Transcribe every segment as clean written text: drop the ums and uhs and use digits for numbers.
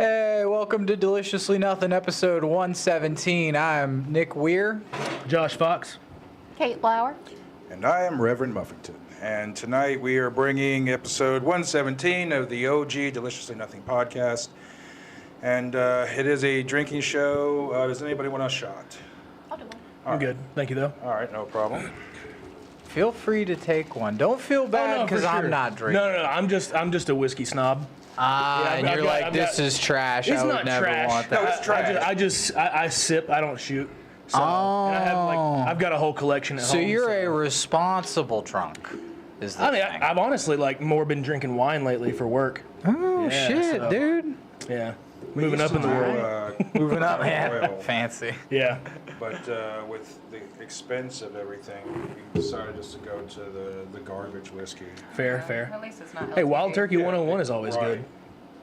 Hey, welcome to Deliciously Nothing, episode 117. I'm Nick Weir. Josh Fox. Cait, Blauer. And I am Reverend Muffington. And tonight we are bringing episode 117 of the OG Deliciously Nothing podcast. And it is a drinking show. Does anybody want a shot? I'll do one. I'm good. Thank you, though. All right, no problem. Feel free to take one. Don't feel bad because I'm not drinking. No. I'm just a whiskey snob. And you're like, this is trash. It's I would not never trash. want that. No, it's trash. I sip. I don't shoot. So, and I've got a whole collection at So home. you're a responsible drunk. Is the thing. I've honestly more been drinking wine lately for work. Oh, Yeah, shit, so- dude. Yeah, moving up in the world. Moving up, man. Oil. Fancy. Yeah, But with the expense of everything, we decided just to go to the garbage whiskey. fair. At least it's not. Hey, Wild LTD. Turkey 101 is always Right. good.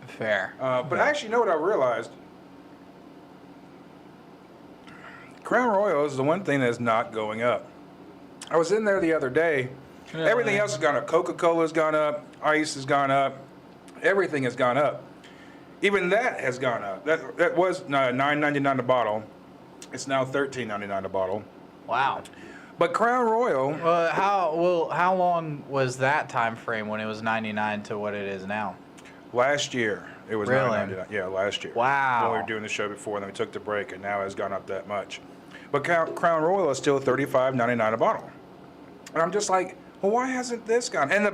Fair. But actually, you know what I realized? Crown Royal is the one thing that's not going up. I was in there the other day. Everything else has gone up. Coca-Cola's gone up. Ice has gone up. Everything has gone up. Even that has gone up. That was $9.99 a bottle. It's now $13.99 a bottle. Wow. But Crown Royal, How long was that time frame when it was 99 to what it is now? last year it was Really? $9.99. Yeah, last year. Wow. When we were doing the show before, and then we took the break, and now it has gone up that much. But Crown Royal is still $35.99 a bottle. And I'm just like, well, why hasn't this gone? And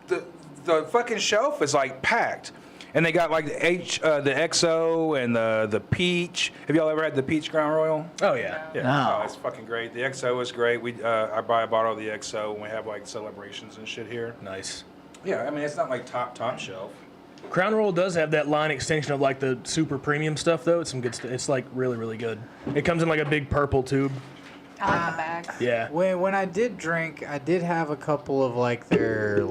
the fucking shelf is like packed. And they got like the XO and the peach. Have y'all ever had the peach Crown Royal? Oh yeah. Yeah, No. Oh, it's fucking great. The XO is great. I buy a bottle of the XO when we have like celebrations and shit here. Nice. Yeah, I mean it's not like top shelf. Crown Royal does have that line extension of like the super premium stuff though. It's some good stuff. It's like really good. It comes in like a big purple tube. I like the bags. Yeah. When I did drink, I did have a couple of like their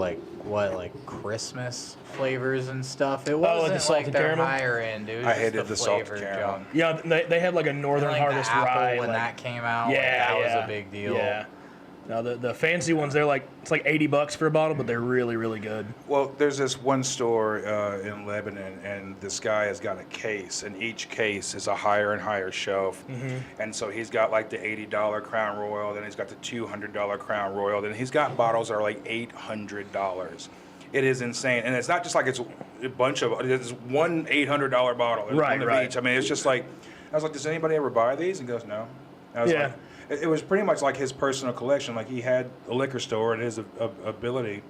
Christmas flavors and stuff. It wasn't the salted like their caramel? higher end. It was I just hated the salted flavored caramel. junk. Yeah, they had like a Northern Like Harvest the apple rye. when like- that came out. Yeah, that yeah. was a big deal. Yeah. Now the fancy ones, it's like $80 for a bottle, but they're really good. Well, there's this one store in Lebanon, and this guy has got a case, and each case is a higher and higher shelf. And so he's got like the $80 Crown Royal, then he's got the $200 Crown Royal, then he's got bottles that are like $800. It is insane, and it's not just like it's a bunch of. It's one $800 bottle. There's Right, one of right. each. I mean, it's just like I was like, does anybody ever buy these? And he goes, no. And I was Yeah. like, it was pretty much like his personal collection. Like he had a liquor store and his ability.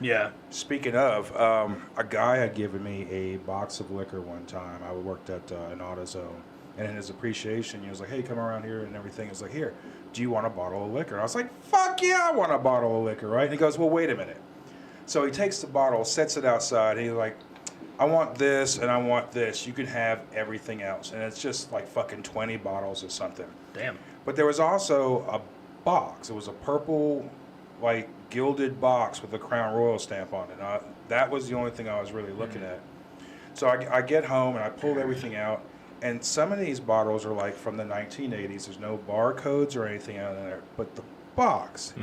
Yeah. Speaking of, a guy had given me a box of liquor one time. I worked at an AutoZone, and in his appreciation, he was like, "Hey, come around here and everything." He's like, "Here, do you want a bottle of liquor?" And I was like, "Fuck yeah, I want a bottle of liquor, right?" And he goes, "Well, wait a minute." So he takes the bottle, sets it outside. And he's like, "I want this and I want this. You can have everything else," and it's just like fucking 20 bottles or something. Damn. But there was also a box. It was a purple, like, gilded box with a Crown Royal stamp on it. That was the only thing I was really looking at. So I get home and I pulled everything out. And some of these bottles are, like, from the 1980s. There's no barcodes or anything on there. But the box,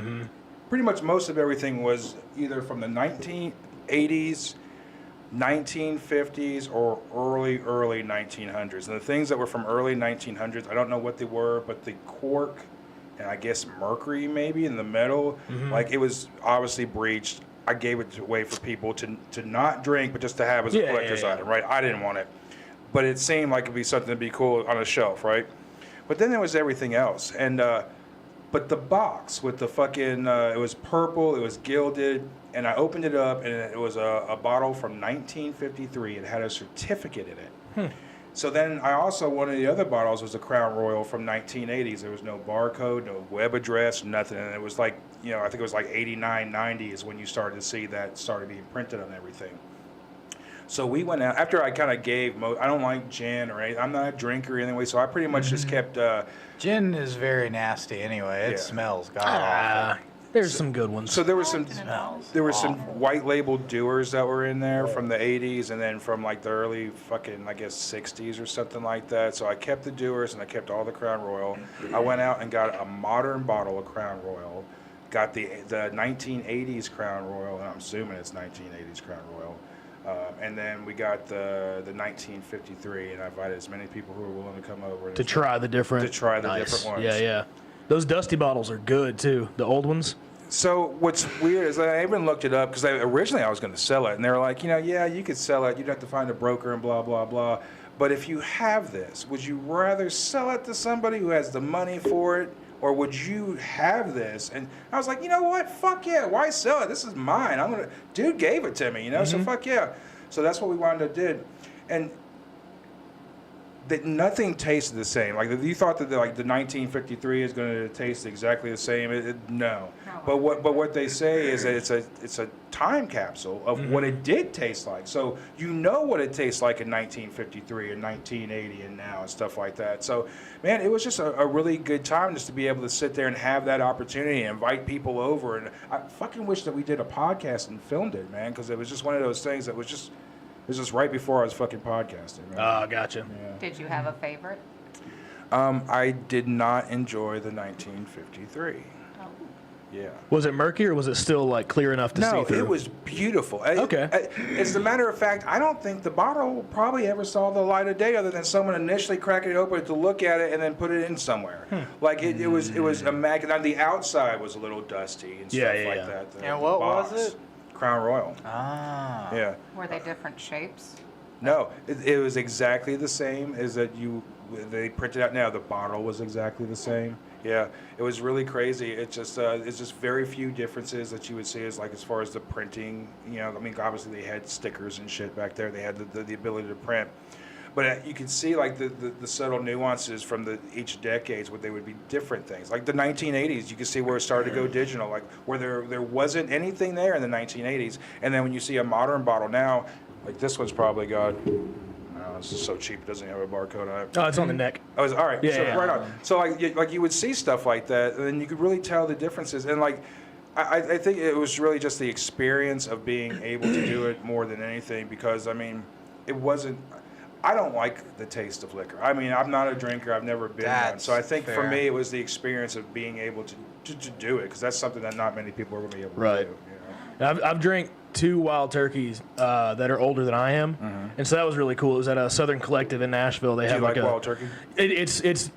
pretty much most of everything was either from the 1980s, 1950s, or early 1900s. And the things that were from early 1900s, I don't know what they were, but the cork and I guess mercury maybe in the metal, like it was obviously breached. I gave it away for people to not drink, but just to have as a collector's item, right? I didn't want it, but it seemed like it'd be something to be cool on a shelf, right? But then there was everything else, and but the box with the fucking it was purple, it was gilded. And I opened it up, and it was a bottle from 1953. It had a certificate in it. So then I also, one of the other bottles was a Crown Royal from 1980s. There was no barcode, no web address, nothing. And it was like, I think it was like 89, 90 is when you started to see that started being printed on everything. So we went out, after I kind of gave, I don't like gin or anything. I'm not a drinker anyway, so I pretty much just kept... Gin is very nasty anyway. It Yeah. smells god-awful. There's some good ones. So there was some... Smells There were awful. some white labeled Dewars that were in there from the 80s and then from like the early fucking, I guess, 60s or something like that. So I kept the Dewars and I kept all the Crown Royal. I went out and got a modern bottle of Crown Royal. Got the 1980s Crown Royal, and I'm assuming it's 1980s Crown Royal. And then we got the 1953, and I invited as many people who were willing to come over To try the different. different ones. Yeah, yeah. Those dusty bottles are good too. The old ones. So what's weird is I even looked it up because originally I was going to sell it, and they were like, yeah, you could sell it. You'd have to find a broker and blah, blah, blah. But if you have this, would you rather sell it to somebody who has the money for it, or would you have this? And I was like, you know what? Fuck yeah. Why sell it? This is mine. Dude gave it to me, so fuck yeah. So that's what we wound up did. And that nothing tasted the same. Like, you thought that the 1953 is going to taste exactly the same. No. But what they say is that it's a time capsule of what it did taste like. So you know what it tastes like in 1953 and 1980 and now and stuff like that. So, man, it was just a really good time just to be able to sit there and have that opportunity and invite people over. And I fucking wish that we did a podcast and filmed it, man, because it was just one of those things that was just... It was just right before I was fucking podcasting. Right? Oh, gotcha. Yeah. Did you have a favorite? I did not enjoy the 1953. Oh. Yeah. Was it murky or was it still like clear enough to see through? No, it was beautiful. Okay. As a matter of fact, I don't think the bottle probably ever saw the light of day other than someone initially cracking it open to look at it and then put it in somewhere. Like it was immaculate. The outside was a little dusty and stuff like that. And what was it? Crown Royal. Ah. Yeah. Were they different shapes? No, it was exactly the same as that they printed out now. The bottle was exactly the same. Yeah, it was really crazy. It's just very few differences that you would see as far as the printing. I mean, obviously they had stickers and shit back there. They had the ability to print. But you can see the subtle nuances from each decades where they would be different things. Like the 1980s, you can see where it started to go digital, like where there wasn't anything there in the 1980s. And then when you see a modern bottle now, like this one's probably got, this is so cheap, it doesn't have a barcode on it. Oh, it's on the neck. Oh, all right. Yeah, So yeah. right on. So like you would see stuff like that, and then you could really tell the differences. And I think it was really just the experience of being able to do it more than anything, because I mean, it wasn't. I don't like the taste of liquor. I mean, I'm not a drinker. I've never been one. So I think for me, it was the experience of being able to do it, because that's something that not many people are going to be able to do. I've drank 2 wild turkeys that are older than I am, and so that was really cool. It was at a Southern Collective in Nashville. They Do have you like a wild turkey? It's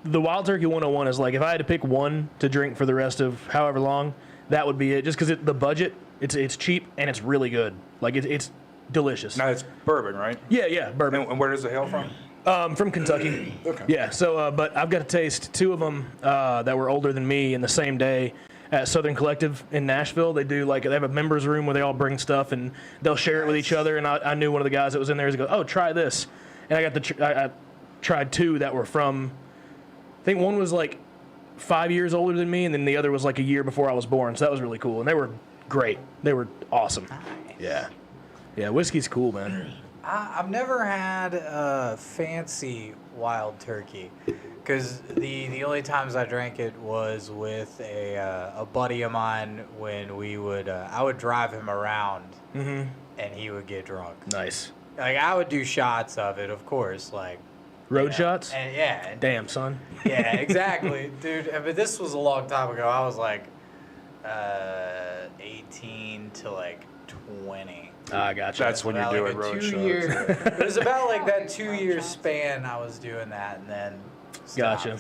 the Wild Turkey 101 is like, if I had to pick one to drink for the rest of however long, that would be it. Just because the budget, it's cheap and it's really good. Like it's delicious. Now it's bourbon, right? Yeah, bourbon. And where does it hail from? From Kentucky. Okay. Yeah. So, but I've got to taste 2 of them that were older than me in the same day at Southern Collective in Nashville. They have a members room where they all bring stuff and they'll share it with each other. And I knew one of the guys that was in there. He goes, "Oh, try this," and I tried 2 that were from. I think one was like 5 years older than me, and then the other was like a year before I was born. So that was really cool, and they were great. They were awesome. Nice. Yeah, whiskey's cool, man. I've never had a fancy wild turkey, because the only times I drank it was with a buddy of mine when I would drive him around, and he would get drunk. Nice. Like, I would do shots of it, of course, like Road shots? And yeah. Damn, son. Yeah, exactly, dude. But this was a long time ago. I was like 18 to like 20. I gotcha. That's when you're About doing like a road 2 shots. year. It was about like that 2-year span I was doing that, and then stopped. Gotcha.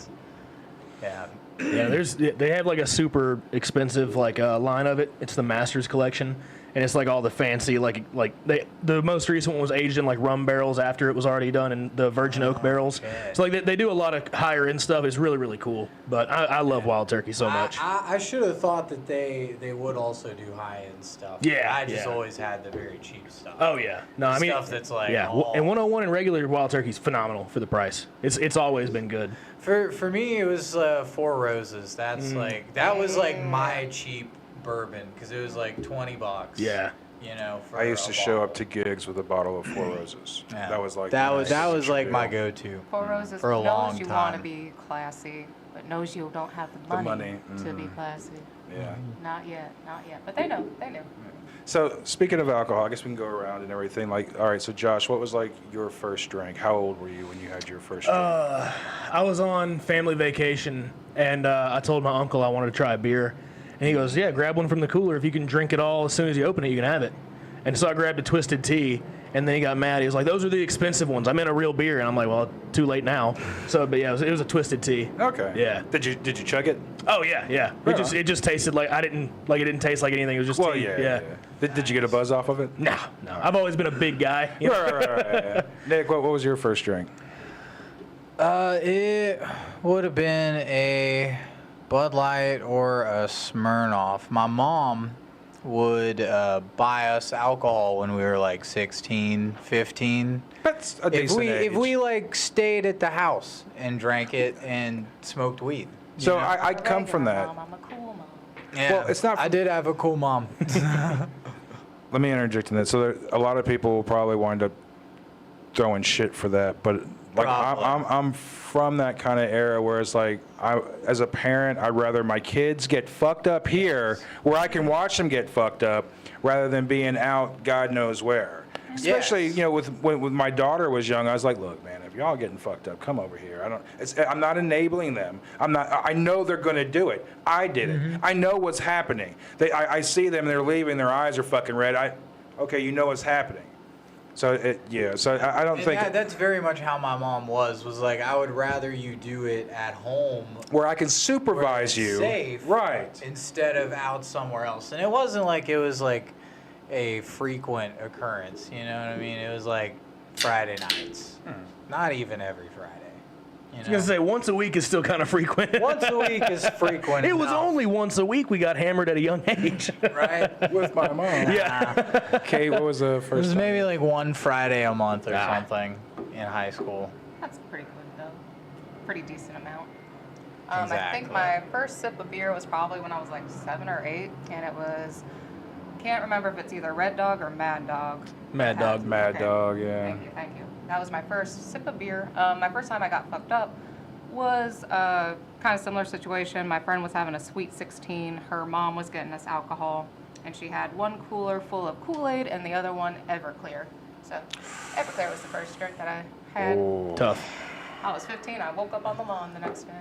Yeah. Yeah, they have like a super expensive line of it. It's the Masters collection, and it's like all the fancy the most recent one was aged in like rum barrels after it was already done in the virgin oak barrels. Okay. So like they do a lot of higher end stuff. It's really, really cool. But I love Wild Turkey so much. I should have thought that they would also do high end stuff. Yeah, I just yeah. always had the very cheap stuff. Oh yeah, no, I mean stuff that's like yeah, all- and 101 and regular Wild Turkey's phenomenal for the price. It's always been good. For me, it was Four Roses. That's that was like my cheap bourbon, because it was like $20. Yeah. You know. For I used to a show bottle. up to gigs with a bottle of Four Roses. Yeah. That was like that was like deal. my go-to. Four Roses For a long knows you want to time. be classy, but knows you don't have the money, to be classy. Yeah. Not yet. But they know. So speaking of alcohol, I guess we can go around and everything. Like, all right, so Josh, what was like your first drink? How old were you when you had your first drink? I was on family vacation, and I told my uncle I wanted to try a beer. And he goes, "Yeah, grab one from the cooler. If you can drink it all as soon as you open it, you can have it." And so I grabbed a Twisted Tea, and then he got mad. He was like, "Those are the expensive ones. I meant a real beer." And I'm like, "Well, too late now." So, but yeah, it was a Twisted Tea. Okay. Yeah. Did you chug it? Oh yeah. It just tasted like it didn't taste like anything. It was just tea. Yeah. Did you get a buzz off of it? No. I've always been a big guy. You know? Right. Nick, what was your first drink? It would have been a Bud Light or a Smirnoff. My mom would buy us alcohol when we were like 16, 15. That's a decent age. If we like stayed at the house and drank it and smoked weed. So you know? I come from that. Mom, I'm a cool mom. Yeah, Well, it's not. I did have a cool mom. Let me interject in that. So a lot of people will probably wind up throwing shit for that, but like I'm from that kind of era where it's like as a parent, I'd rather my kids get fucked up here where I can watch them get fucked up rather than being out God knows where. Especially, Yes. you know, when my daughter was young, I was like, look, man, if y'all getting fucked up, come over here. I'm not enabling them. I know they're going to do it. I did it. I know what's happening. I see them, they're leaving, their eyes are fucking red. Okay, you know what's happening. So I don't think that's very much how my mom was like, I would rather you do it at home where I can where supervise it's you, safe, right? instead of out somewhere else. And it wasn't like it was like a frequent occurrence, you know what I mean? It was like Friday nights, not even every Friday. You I was know? gonna say once a week is still kind of frequent. Once a week is frequent. It was enough, only once a week we got hammered at a young age. right. With my mom. Yeah. Cait, what was the It first? was maybe like one Friday a month or Ah. something in high school. That's pretty good, though. Pretty decent amount. I Exactly. think my first sip of beer was probably when I was like 7 or 8, and it was, can't remember if it's either Red Dog or Mad Dog. Mad Dog. Mad Dog, yeah. Thank you. That was my first sip of beer. My first time I got fucked up was a kind of similar situation. My friend was having a Sweet 16. Her mom was getting us alcohol, and she had one cooler full of Kool-Aid and the other one Everclear. So Everclear was the first drink that I had. Oh. Tough. I was 15. I woke up on the lawn the next day.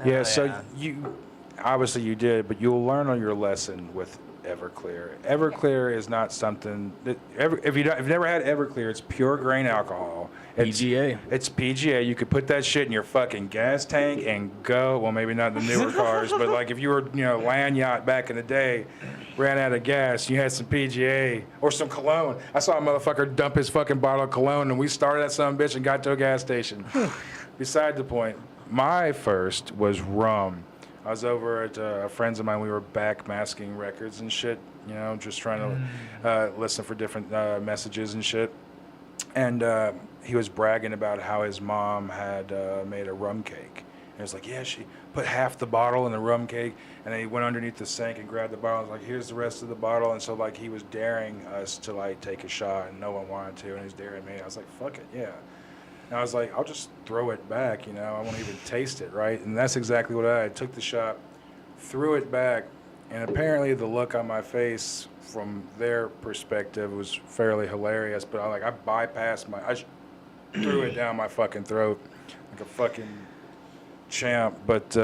Yeah, Oh, so yeah. you obviously you did, but you'll learn on your lesson with Everclear. Everclear is not something that if you've never had Everclear, it's pure grain alcohol. PGA. It's PGA. You could put that shit in your fucking gas tank and go. Well, maybe not in the newer cars, but like if you were, land yacht back in the day, ran out of gas, you had some PGA or some cologne. I saw a motherfucker dump his fucking bottle of cologne, and we started that son of a bitch and got to a gas station. Beside the point, my first was rum. I was over at friends of mine. We were backmasking records and shit, just trying to listen for different messages and shit. And he was bragging about how his mom had made a rum cake. And he was like, yeah, she put half the bottle in the rum cake. And then he went underneath the sink and grabbed the bottle and was like, here's the rest of the bottle. And so, like, he was daring us to, like, take a shot, and no one wanted to. And he was daring me. I was like, fuck it, yeah. And I was like, I'll just throw it back, I won't even taste it, right? And that's exactly what I took the shot, threw it back, and apparently the look on my face from their perspective was fairly hilarious, but I bypassed I threw it down my fucking throat like a fucking champ. But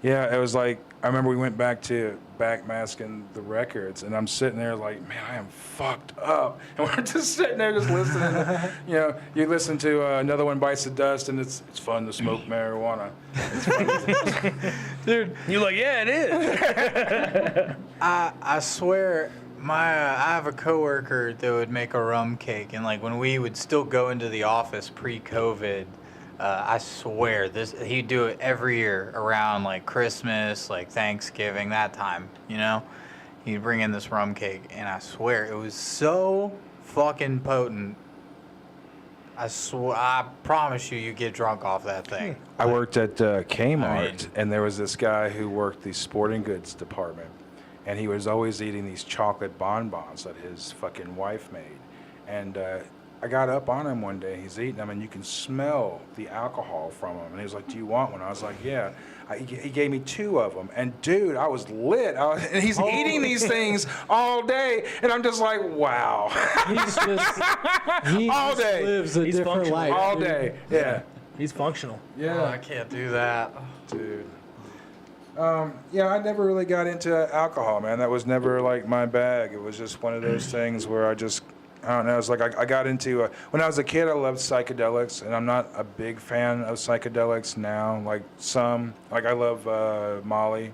yeah, it was like, I remember we went back to backmasking the records, and I'm sitting there like, man, I am fucked up. And we're just sitting there just listening. You listen to Another One Bites the Dust, and it's fun to smoke marijuana. It's fun Dude, you're like, yeah, it is. I swear, I have a coworker that would make a rum cake, and like when we would still go into the office pre-COVID, I swear he'd do it every year around like Christmas, like Thanksgiving, that time. He'd bring in this rum cake, and I swear it was so fucking potent. I promise you get drunk off that thing. I worked at Kmart, I mean- and there was this guy who worked the sporting goods department, and he was always eating these chocolate bonbons that his fucking wife made. And I got up on him one day, he's eating them, and you can smell the alcohol from them. And he was like, do you want one? I was like, yeah. He gave me 2 of them. And dude, I was lit. And he's eating these things all day, and I'm just like, wow. He All just day. lives a He's different functional. life. All dude. day. Yeah. He's functional. Oh, I can't do that. Dude. Yeah, I never really got into alcohol, man. That was never like my bag. It was just one of those things where I don't know. It's like I got into when I was a kid. I loved psychedelics, and I'm not a big fan of psychedelics now. Like I love Molly,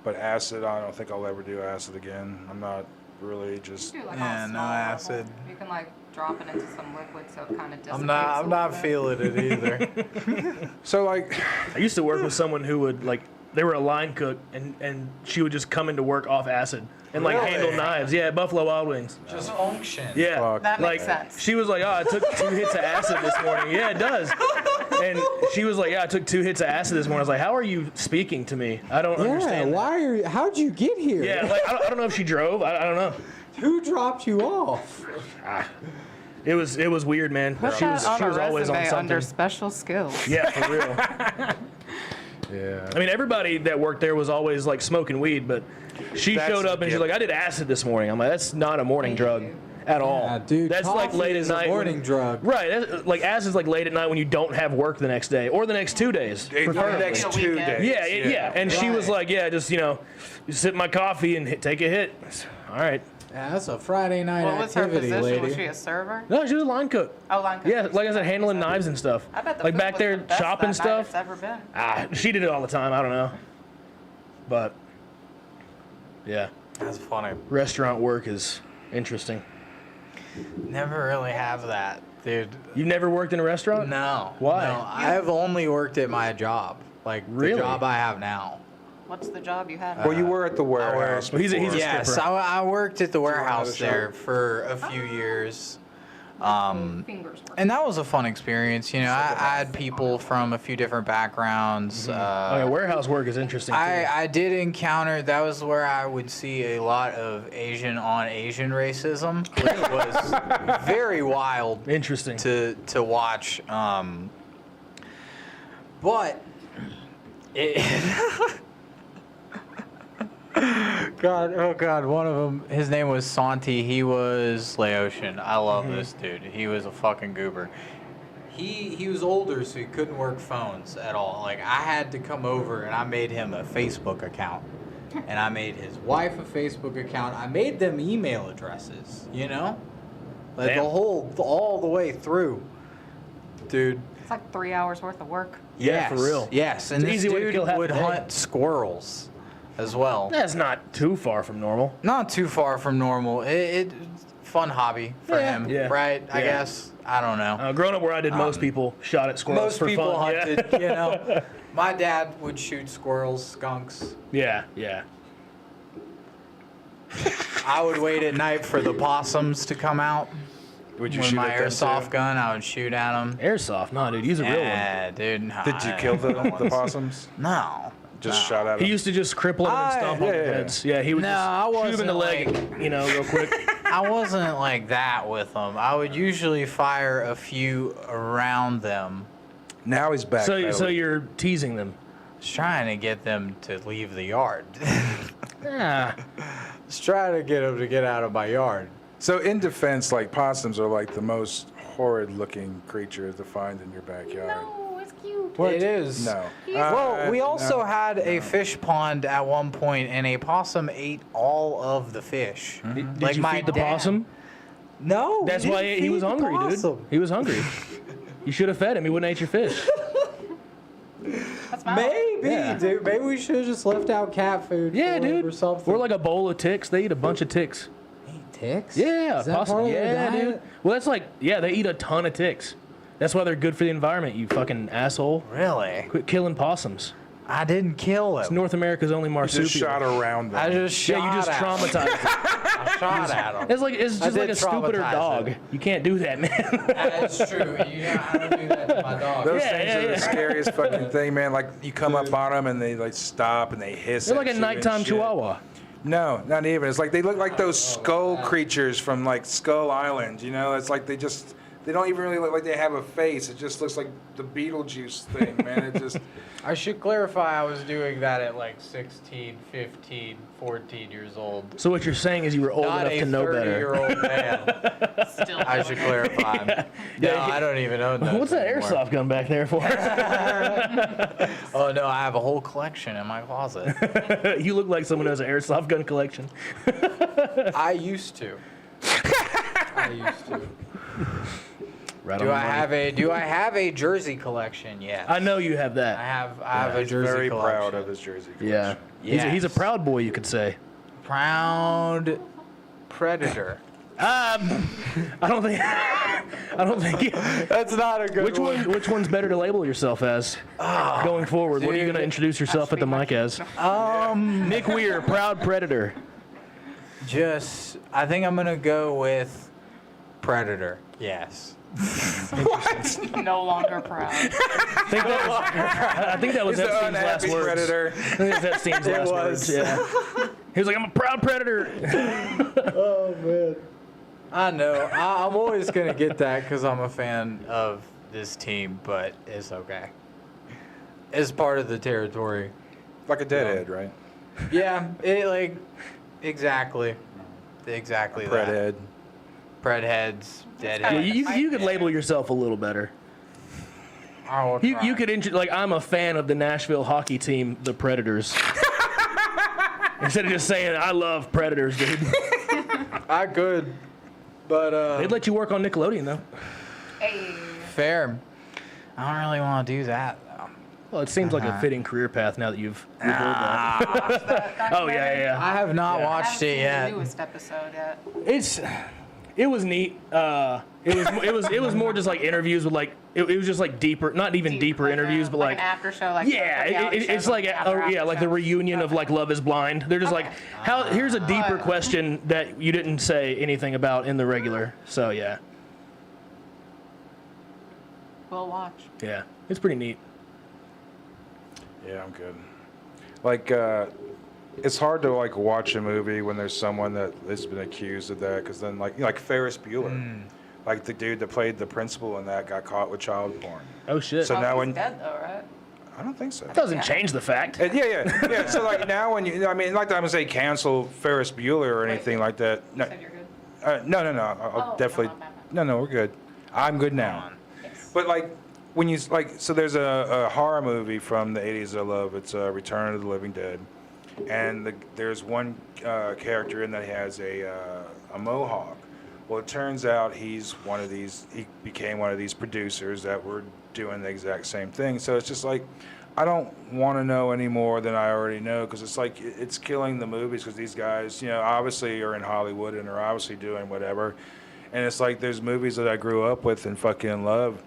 but acid. I don't think I'll ever do acid again. I'm not really just. You do, like, Yeah, on a no small acid. level. You can like drop it into some liquid so it kind of dissipates. I'm not feeling it either. So like, I used to work with someone who would like they were a line cook and she would just come into work off acid and like Really? handle knives. Yeah, at Buffalo Wild Wings. Just function. Yeah, Fuck. That like makes sense. she was like, "Oh, I took 2 hits of acid this morning." Yeah, it does. And she was like, "Yeah, I took 2 hits of acid this morning." I was like, "How are you speaking to me? I don't Yeah, understand." why are you, how'd you get here? Yeah, like I don't know if she drove. I don't know. Who dropped you off? It was weird, man. Put She was that on a always on resume something. under special skills. Yeah, for real. yeah. I mean, everybody that worked there was always like smoking weed, but she That's showed up and she's the like, "I did acid this morning." I'm like, "That's not a morning drug at all." Yeah, dude, that's like coffee late is at a night. morning drug. Right. Like acid's like late at night when you don't have work the next day or the next 2 days. The preferably. next A 2 weekend. days. Yeah. And she was like, "Yeah, just sip my coffee and take a hit." All right. Yeah, that's a Friday night What was her activity, position? lady. Was she a server? No, she was a line cook. Oh, line cook. Yeah, like I said, handling knives and stuff. I bet the like food back was there the best chopping that night stuff. it's ever been. She did it all the time. I don't know, but yeah, That's funny. restaurant work is interesting. Never really have that, dude. You've never worked in a restaurant? No. Why? No, I've only worked at my job, like Really? the job I have now. What's the job you had? Well, you were at the warehouse. Well, he's a before. Yes, stripper. I worked at the warehouse shop? there for a few years. Fingers work. And that was a fun experience. You know, I had people from a few different backgrounds. Oh, yeah, warehouse work is interesting too. I did encounter, that was where I would see a lot of Asian on Asian racism, which was very wild Interesting. to watch. But it, God, one of them, his name was Santi. He was Laotian. I love this dude. He was a fucking goober. He was older, so he couldn't work phones at all. Like, I had to come over and I made him a Facebook account. And I made his wife a Facebook account. I made them email addresses, you know? Like Damn. all the way through. Dude. It's like 3 hours worth of work. Yeah, for real. Yes, and It's an this easy way to dude kill half would the day. hunt squirrels as well. That's not too far from normal. Not too far from normal. It's fun hobby for him, Yeah. right? I Yeah. guess. I don't know. Growing up where I did, most people shot at squirrels Most for people fun. hunted, you know. My dad would shoot squirrels, skunks. Yeah, yeah. I would wait at night for the possums to come out. Would you With shoot my at them airsoft too? gun, I would shoot at them. Airsoft, no, dude, use a real one. Yeah, dude. Nah, Did you kill the possums? No. Just no. shot at He them? used to just cripple them and stomp on yeah, their yeah. heads. Yeah, he would No, I just shoot him in the wasn't leg, real quick. I wasn't like that with them. I would usually fire a few around them. Now he's back. So you're teasing them. Just trying to get them to leave the yard. Yeah. Just trying to get them to get out of my yard. So in defense, like possums are like the most horrid-looking creature to find in your backyard. No, it's cute. It is. No. Well, we also no. had a fish pond at one point, and a possum ate all of the fish. Did Like you my feed the dad. possum? No. That's we why didn't he was feed the hungry, dude. possum. He was hungry. You should have fed him. He wouldn't eat your fish. That's my Maybe, Yeah. dude. Maybe we should have just left out cat food. Yeah, for him dude. Or something. Or like a bowl of ticks. They eat a bunch of ticks. Eat ticks. Yeah, Is that possum. part of their Yeah, diet? dude. Well, that's like, yeah, they eat a ton of ticks. That's why they're good for the environment, you fucking asshole. Really? Quit killing possums. I didn't kill him. It's North America's only You marsupial. just shot around them. I just shot Yeah, you just at him. traumatized it. I shot at him. It's I just like did a stupider traumatize dog. it. You can't do that, man. That's true. I don't do that to my dog. Those Yeah, things yeah, are yeah. the scariest fucking thing, man. Like you come up on them and they like stop and they hiss. They're at like a you and nighttime shit. chihuahua. No, not even. It's like they look like those skull creatures from like Skull Island. You know, it's like they just they don't even really look like they have a face. It just looks like the Beetlejuice thing, man. It just I should clarify I was doing that at like 16, 15, 14 years old. So what you're saying is you were old Not enough a to know better. 30-year-old man. Still I should clarify. No, Yeah, I don't even own those What's that anymore. airsoft gun back there for? Oh no, I have a whole collection in my closet. You look like someone who has an airsoft gun collection. I used to. I used to. Right Do on I the money. have a jersey collection? Yes. I know you have I that. have a he's jersey very collection. proud of his jersey collection. Yeah. He's a Yes. proud boy, you could say. Proud predator. I don't think. That's not a good Which one's better to label yourself as going forward? What are you dude. going to introduce yourself at the mic as? Nick Weir, proud predator. I think I'm gonna go with predator. Yes. no longer proud. I think that was He's the Epstein's last unhappy words. predator. I think that's Epstein's It last was. words. Yeah. He was like, I'm a proud predator. Oh man. I know. I'm always gonna get that because I'm a fan of this team, but it's okay. It's part of the territory. Like a deadhead, right? Yeah. Exactly Pred that. head. Pred heads, dead kinda- heads. You could label yourself a little better. I will You try. could like I'm a fan of the Nashville hockey team, the Predators. Instead of just saying I love Predators, dude. I could, but They'd let you work on Nickelodeon though. Hey. fair. I don't really want to do that. Well, it seems like a fitting career path now that you've revealed that. Oh yeah. I have not I watched haven't it seen yet. the newest episode yet. It was neat. It was more just like interviews with like it was just like deeper, not even deeper Like interviews, but an like after show, like yeah, it's like like the reunion of like Love Is Blind. They're just like here's a deeper question that you didn't say anything about in the regular. So yeah, We'll watch. yeah, it's pretty neat. Yeah, I'm good. Like, it's hard to like watch a movie when there's someone that has been accused of that, because then like Ferris Bueller, like the dude that played the principal in that got caught with child porn. Oh shit, So now He's when dead though, right? I don't think so. doesn't change the fact. Yeah. So like now when I mean, like I'm gonna say cancel Ferris Bueller or anything like that. No, You said you're good. no. I'll Oh, definitely. no, We're good. I'm good now. Yes. But like when you like, so there's a horror movie from the 80s I love. It's Return of the Living Dead, and there's one character in that has a mohawk. Well, it turns out he became one of these producers that were doing the exact same thing. So it's just like, I don't want to know any more than I already know, because it's like it's killing the movies, because these guys, obviously are in Hollywood and are obviously doing whatever. And it's like there's movies that I grew up with and fucking love.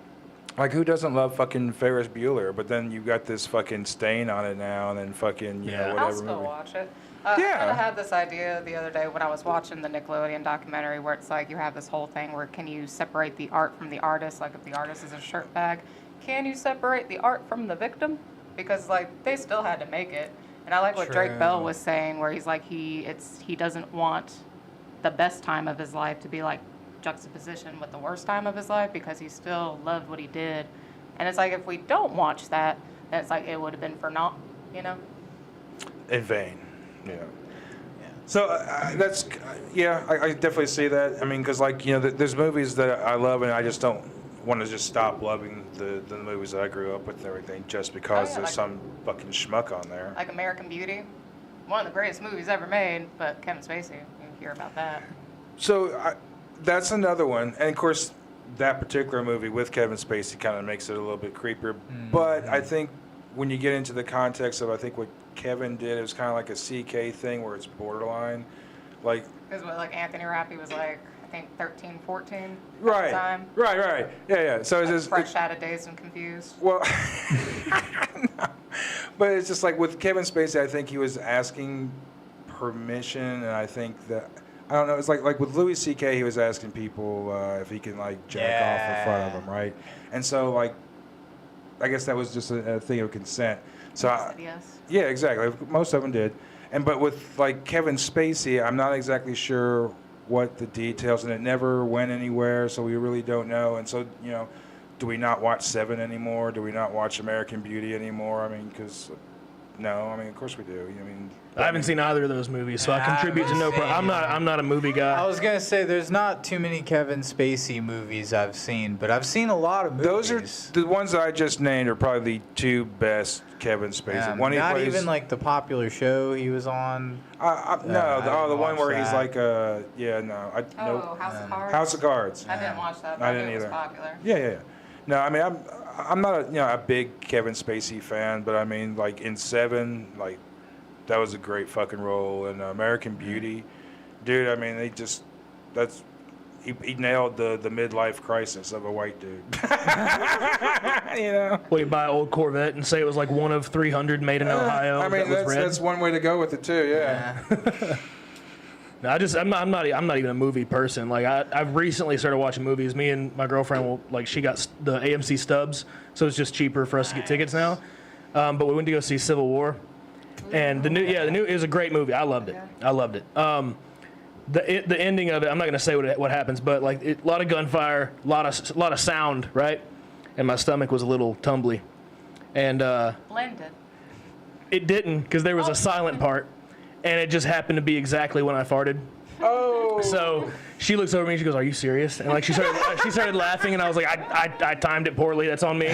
Like, who doesn't love fucking Ferris Bueller? But then you've got this fucking stain on it now, and then fucking, Yeah. whatever I'll still movie. watch it. Yeah. I kind of had this idea the other day when I was watching the Nickelodeon documentary, where it's like you have this whole thing where can you separate the art from the artist? Like if the artist is a shirt bag, can you separate the art from the victim? Because like they still had to make it. And I like what Drake True. Bell was saying, where he's like he doesn't want the best time of his life to be like juxtaposition with the worst time of his life, because he still loved what he did. And it's like if we don't watch that, then it's like it would have been for naught, In vain. Yeah. So that's, I definitely see that. I mean, because there's movies that I love, and I just don't want to just stop loving the movies that I grew up with and everything just because yeah, there's like- some fucking schmuck on there. Like American Beauty, one of the greatest movies ever made, but Kevin Spacey, you hear about that. So that's another one, and of course, that particular movie with Kevin Spacey kind of makes it a little bit creepier. But I think when you get into the context of, I think what Kevin did, it was kind of like a CK thing where it's borderline, like. Because like Anthony Rappy was like, I think 13, 14 at Right. the time. Right. Yeah. So it's Like just fresh out of Dazed and Confused. well, but it's just like with Kevin Spacey, I think he was asking permission, and I think that. I don't know. It's like with Louis C.K., he was asking people if he can like jack off in front of them, right? And so like, I guess that was just a thing of consent. So He said yes. yeah, exactly. Most of them did, but with like Kevin Spacey, I'm not exactly sure what the details, and it never went anywhere, so we really don't know. And so, you know, do we not watch Seven anymore? Do we not watch American Beauty anymore? I mean, because no, I mean, of course we do. I mean, I haven't seen either of those movies, so I contribute to no. I'm not a movie guy. I was gonna say there's not too many Kevin Spacey movies I've seen, but I've seen a lot of movies. those are the ones that I just named are probably the two best Kevin Spacey. Yeah, One he not plays, even like the popular show he was on. no, I the didn't one where watch he's that. like Oh, no, House of Cards. House of Cards. I didn't watch that, but I I knew didn't it was either. popular. Yeah. No, I mean, I'm not a big Kevin Spacey fan, but I mean, like in Seven, like that was a great fucking role. And American Beauty, dude, I mean, he nailed the midlife crisis of a white dude. You know. Well, you buy an old Corvette and say it was like one of 300 made in Ohio. I mean, that was red. that's one way to go with it too. Yeah. No, I'm not even a movie person. Like I've recently started watching movies. Me and my girlfriend she got the AMC stubs, so it's just cheaper for us to get tickets now. But we went to go see Civil War, and the new it was a great movie. I loved it. The ending of it, I'm not gonna say what happens, but like a lot of gunfire, a lot of sound, right? And my stomach was a little tumbly, and Blended. it didn't because there was a silent part. And it just happened to be exactly when I farted. Oh. So she looks over at me and she goes, "Are you serious?" And like she started laughing, and I was like, "I timed it poorly. That's on me."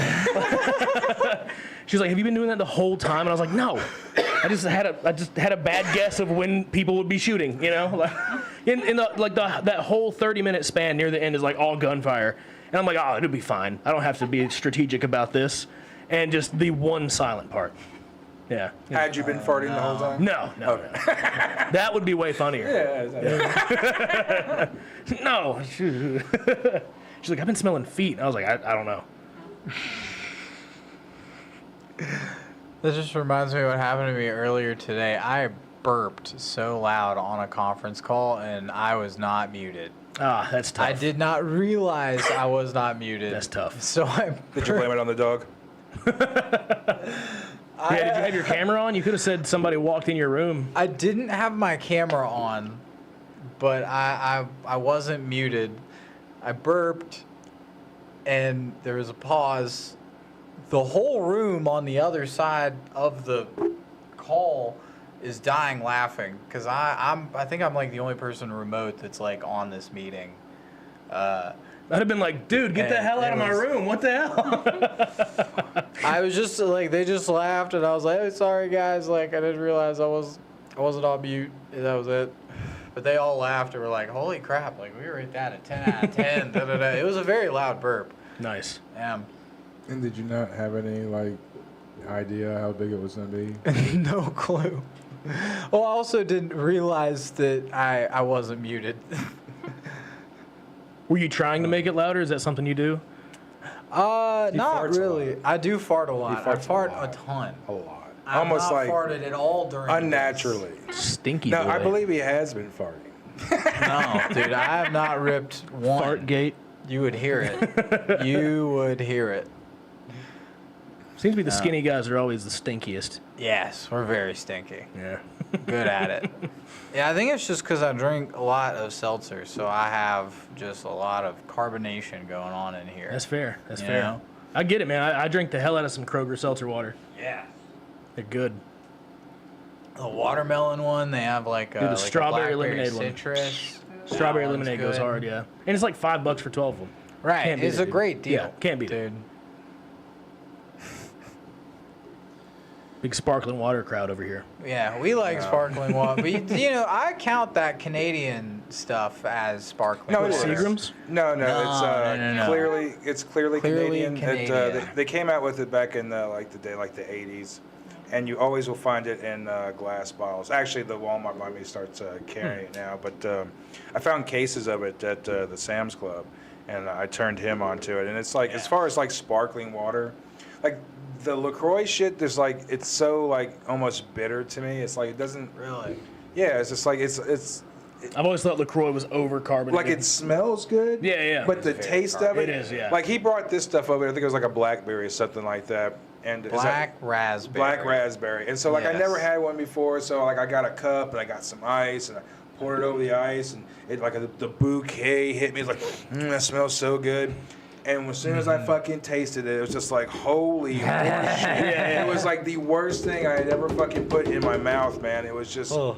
She's like, "Have you been doing that the whole time?" And I was like, "No, I just had a bad guess of when people would be shooting. You know, like that whole 30-minute span near the end is like all gunfire, and I'm like, oh, it'll be fine. I don't have to be strategic about this, and just the one silent part." Yeah. Had you been farting the whole time? No. That would be way funnier. Yeah. No. She's like, "I've been smelling feet." And I was like, I don't know. This just reminds me of what happened to me earlier today. I burped so loud on a conference call, and I was not muted. Ah, that's tough. I did not realize I was not muted. That's tough. So I Did you blame it on the dog? Yeah, did you have your camera on? You could have said somebody walked in your room. I didn't have my camera on, but I wasn't muted. I burped, and there was a pause. The whole room on the other side of the call is dying laughing because I think I'm like the only person remote that's like on this meeting. I'd have been like, "Dude, get the And hell out it of my was- room. What the hell?" I was just like, they just laughed, and I was like, "Oh, sorry guys, like I didn't realize I wasn't on mute." And that was it. But they all laughed and were like, "Holy crap! Like we rate that a 10 out of 10." Da, da, da. It was a very loud burp. Nice. Yeah. And did you not have any idea how big it was gonna be? No clue. Well, I also didn't realize that I wasn't muted. Were you trying to make it louder? Is that something you do? Not farts a really. lot. I do fart a lot. I farts a fart a lot. ton. A lot. I've Almost not like farted at all during unnaturally. Stinky No, boy. I believe he has been farting. No, dude, I have not ripped one. Fartgate. You would hear it. You would hear it. Seems to be the skinny guys are always the stinkiest. Yes, we're very stinky. Yeah. Good at it. Yeah, I think it's just because I drink a lot of seltzer, so I have just a lot of carbonation going on in here. That's fair. That's You fair. know? I get it, man. I drink the hell out of some Kroger seltzer water. Yeah. They're good. The watermelon one, they have like a, Dude, the like strawberry a blackberry lemonade one. citrus. Strawberry That one's lemonade goes good. hard, yeah. And it's like $5 for 12 of them. Right, Can't beat it's it, a dude. great deal. Yeah, can't beat it. dude. Big sparkling water crowd over here. Yeah, we like sparkling water, but you know, I count that Canadian stuff as sparkling No, it water. is. Seagram's? No, No. clearly Clearly Canadian. Canadian. They came out with it back in the 80s, and you always will find it in glass bottles. Actually, the Walmart by me starts carrying it now, but I found cases of it at the Sam's Club, and I turned him onto it. And it's like, as far as like sparkling water, like the LaCroix shit, there's like, it's so like almost bitter to me. It's like it doesn't. Really? Yeah, it's just like it's I've always thought LaCroix was over carbonated. like it smells good. Yeah, yeah. But the taste of it, It is, yeah. Like he brought this stuff over. I think it was like a blackberry or something like that. And is that- Black raspberry. black raspberry. And so like I Yes. never had one before. So like I got a cup and I got some ice and I poured it over the ice, and it like the bouquet hit me. It's like, that smells so good. And as soon as I fucking tasted it, it was just like, holy horseshit. It was like the worst thing I had ever fucking put in my mouth, man. It was just, I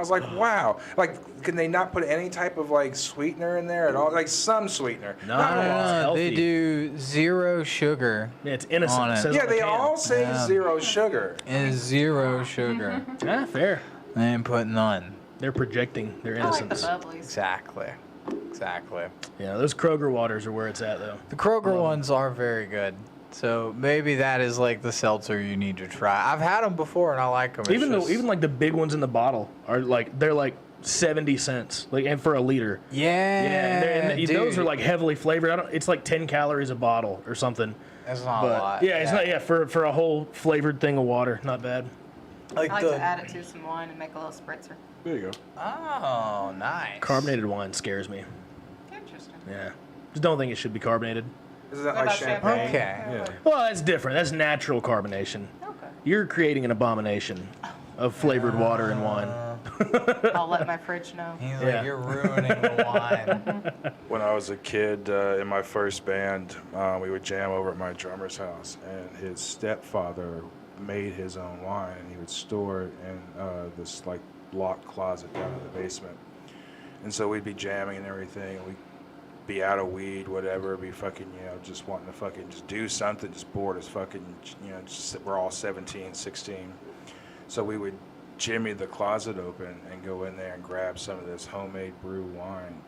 was like, wow. Like, can they not put any type of like sweetener in there at all? Like some sweetener. No, Not a it's lot. healthy. They do 0 sugar. Yeah, it's innocent. On it. It says Yeah, on the they can. all say Yeah. 0 sugar. And 0 sugar. Ah, fair. They ain't put none. They're projecting their I like the innocence. bubblies. Exactly. Exactly. Yeah, those Kroger waters are where it's at, though. The Kroger ones are very good. So maybe that is like the seltzer you need to try. I've had them before and I like them. Even like the big ones in the bottle are like they're like 70 cents, like, and for a liter. yeah, and those are like heavily flavored. It's like 10 calories a bottle or something. that's not But a lot. yeah, it's not. Yeah, for a whole flavored thing of water, not bad. like I like the. to add it to some wine and make a little spritzer. There you go. Oh, nice. Carbonated wine scares me. Interesting. Yeah, just don't think it should be carbonated. Isn't that What like about champagne? Okay. Yeah. Well, that's different. That's natural carbonation. Okay. You're creating an abomination of flavored water and wine. I'll let my fridge know. He's Yeah. like, you're ruining the wine. When I was a kid in my first band, we would jam over at my drummer's house, and his stepfather made his own wine, and he would store it in this like locked closet down in the basement. And so we'd be jamming and everything, and we'd be out of weed, whatever, be fucking, just wanting to fucking just do something, just bored as fucking, we're all 17, 16. So we would jimmy the closet open and go in there and grab some of this homemade brew wine.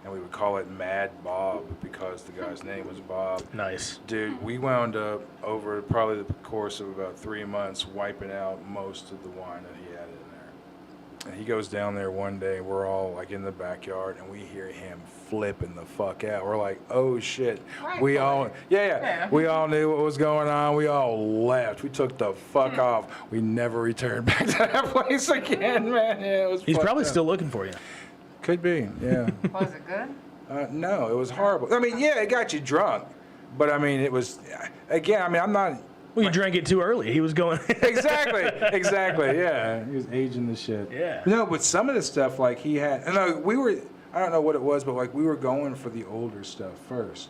And we would call it Mad Bob because the guy's name was Bob. Nice. Dude, we wound up over probably the course of about 3 months wiping out most of the wine that he had in there. And he goes down there one day, we're all like in the backyard, and we hear him flipping the fuck out. We're like, oh shit. We all, yeah, we all knew what was going on. We all left. We took the fuck off. We never returned back to that place again, man. Yeah, it was He's fucked probably up. still looking for you. Could be, yeah. Was it good? No, it was horrible. I mean, yeah, it got you drunk, but I mean, it was, again, I mean, I'm not. Well, you drank it too early. He was going. Exactly, yeah. He was aging the shit. Yeah. No, but some of the stuff, like he had, no, we were, I don't know what it was, but like we were going for the older stuff first.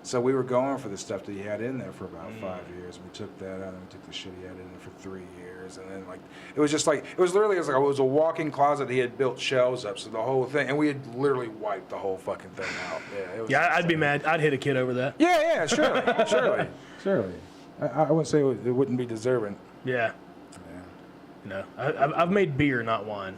So we were going for the stuff that he had in there for about 5 years. We took that out and we took the shit he had in there for 3 years. And then like, it was just like, it was a walk-in closet. He had built shelves up, so the whole thing, and we had literally wiped the whole fucking thing out. Yeah, it was Yeah, I'd be insane. mad. I'd hit a kid over that. Yeah, surely. I wouldn't say it wouldn't be deserving. Yeah. No, I've made beer, not wine.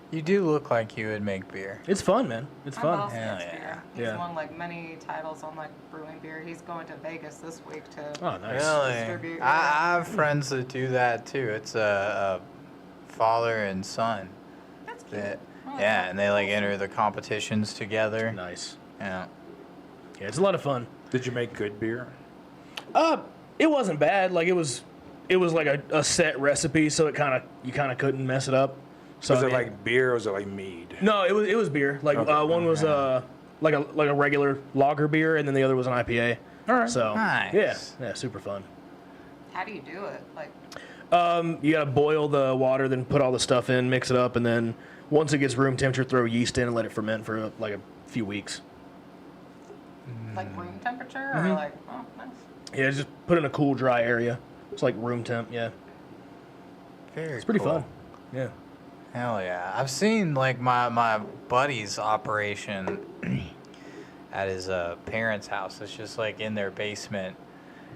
You do look like you would make beer. It's fun, man. It's My fun. boss Hell makes yeah. beer. He's Yeah. won like many titles on like brewing beer. He's going to Vegas this week to. Oh, nice. Really? Distribute, I have friends that do that too. It's a father and son. That's cute. That, Oh, yeah, and they like enter the competitions together. Nice. Yeah. Yeah, it's a lot of fun. Did you make good beer? It wasn't bad. Like it was like a set recipe, so you kind of couldn't mess it up. So Was I it mean- like beer or was it like mead? No, it was beer. Like Okay. one was like a regular lager beer, and then the other was an IPA. All right. So Nice. yeah, super fun. How do you do it? Like, You gotta boil the water, then put all the stuff in, mix it up, and then once it gets room temperature, throw yeast in and let it ferment for like a few weeks. like room temperature or like? Oh, nice. Yeah, just put it in a cool, dry area. It's like room temp. Yeah, Very it's pretty cool. fun. Yeah. Hell yeah. I've seen like my buddy's operation at his parents' house. It's just like in their basement.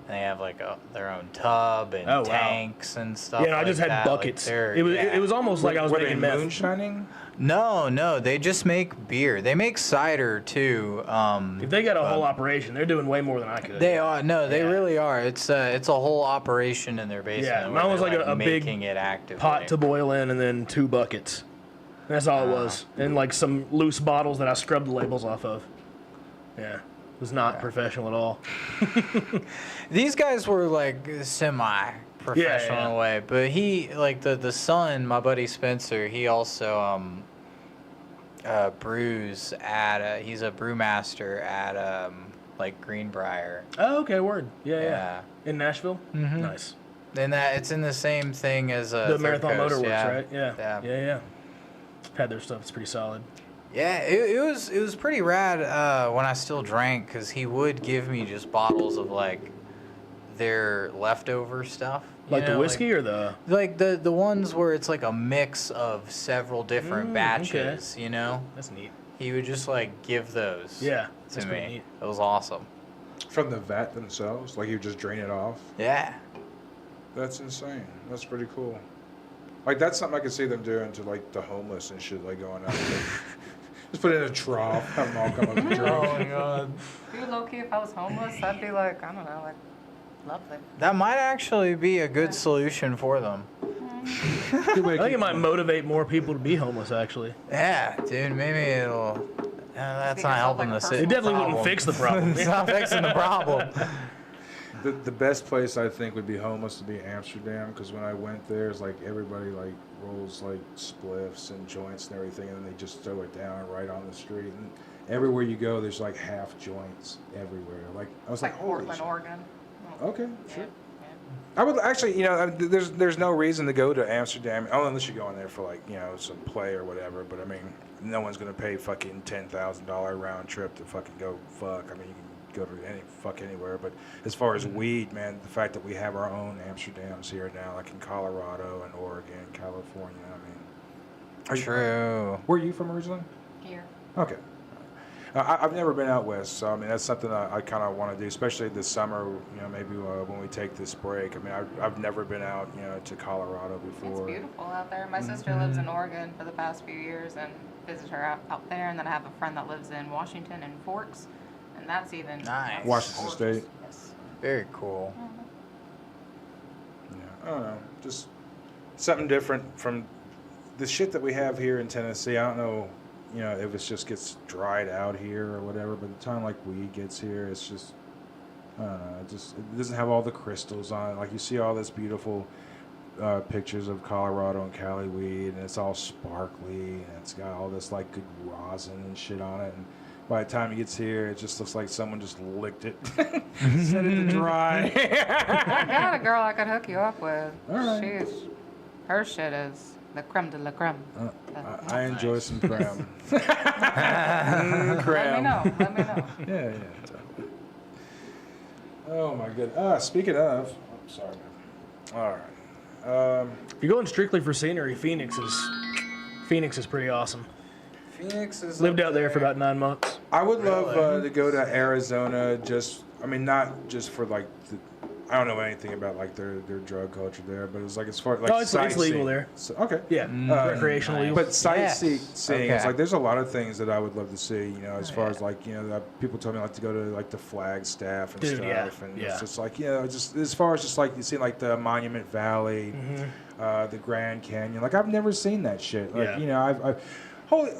And they have like their own tub and Oh, wow. tanks and stuff. Yeah, no, I just like had that. Like, buckets. they're- It was yeah. it was almost like I was Were they making meth. moonshining? No, they just make beer. They make cider too. If they got a whole operation, they're doing way more than I could. They are they Yeah. really are. It's a whole operation in their basement. Yeah, where mine was they're, like a big making it actively. pot to boil in, and then 2 buckets. And that's all it was, and like some loose bottles that I scrubbed the labels off of. Yeah, it was not professional at all. These guys were like semi-professional Yeah. in a way, but he like the son, my buddy Spencer. He also brews at he's a brewmaster at like Greenbrier. Oh, okay, word. Yeah. Yeah. In Nashville. Mhm. Nice. And that it's in the same thing as The Third Marathon Coast, Motorworks, yeah. right? Yeah. Yeah. Yeah. had their stuff. It's pretty solid. Yeah, it was pretty rad when I still drank, because he would give me just bottles of like their leftover stuff. Like the whiskey or the... Like the ones where it's like a mix of several different batches, you know? That's neat. He would just like give those Yeah, to that's pretty me. neat. It was awesome. From the vat themselves, like you just drain it off. Yeah. That's insane. That's pretty cool. Like that's something I could see them doing to like the homeless and shit, like going out. Like, just put it in a trough, have them all come up and drink. Oh my god. Dude, low-key, if I was homeless, I'd be like, I don't know, like, lovely. That might actually be a good solution for them. Good way I to think keep it might motivate more people to be homeless, actually. Yeah, dude, maybe it'll. That's Make not yourself helping like a the personal It definitely problem. wouldn't fix the problem. It's not fixing the problem. The best place I think would be homeless to be Amsterdam, because when I went there, it's like everybody like rolls like spliffs and joints and everything, and then they just throw it down right on the street. And everywhere you go, there's like half joints everywhere. Like I was It's like, like holy Portland, shit. Oregon. Okay, Yeah, sure. yeah. I would actually, you know, there's no reason to go to Amsterdam, unless you're going there for like, you know, some play or whatever. But I mean, no one's gonna pay fucking $10,000 round trip to fucking go fuck. I mean, you can go to anywhere. But as far as weed, man, the fact that we have our own Amsterdams here now, like in Colorado and Oregon, California. I mean, True. Where are you from originally? Here. Okay. I've never been out west, so I mean that's something I kind of want to do, especially this summer. You know, maybe when we take this break. I mean, I've never been out, you know, to Colorado before. It's beautiful out there. My sister lives in Oregon for the past few years and visit her out there. And then I have a friend that lives in Washington and Forks. And that's even Nice. Washington gorgeous. State. Yes. Very cool. Yeah, I don't know, just something different from the shit that we have here in Tennessee. I don't know, you know, if it just gets dried out here or whatever. But the time like weed gets here, it's just, I don't know, it doesn't have all the crystals on it. Like you see all this beautiful pictures of Colorado and Cali weed, and it's all sparkly, and it's got all this like good rosin and shit on it. And by the time it gets here, it just looks like someone just licked it, set it to dry. I got a girl I could hook you up with. All right. Her shit is the creme de la creme. I enjoy some creme. Let me know. Let me know. Yeah. Totally. Oh my goodness. Speaking of, I'm sorry, man. All right. If you're going strictly for scenery, Phoenix is pretty awesome. Phoenix is Lived up out there for about 9 months. I would love to go to Arizona. I mean, not just for like I don't know anything about like their drug culture there, but it's like as far like No, it's legal sightseeing. there. So, okay. Yeah, recreational legal. But sightseeing, Yes. it's Okay. like there's a lot of things that I would love to see. You know, as far as like people told me like to go to like the Flagstaff and Dude, stuff, yeah, and yeah. it's just like just as far as just like you see like the Monument Valley, the Grand Canyon. Like I've never seen that shit. Like Yeah. I've holy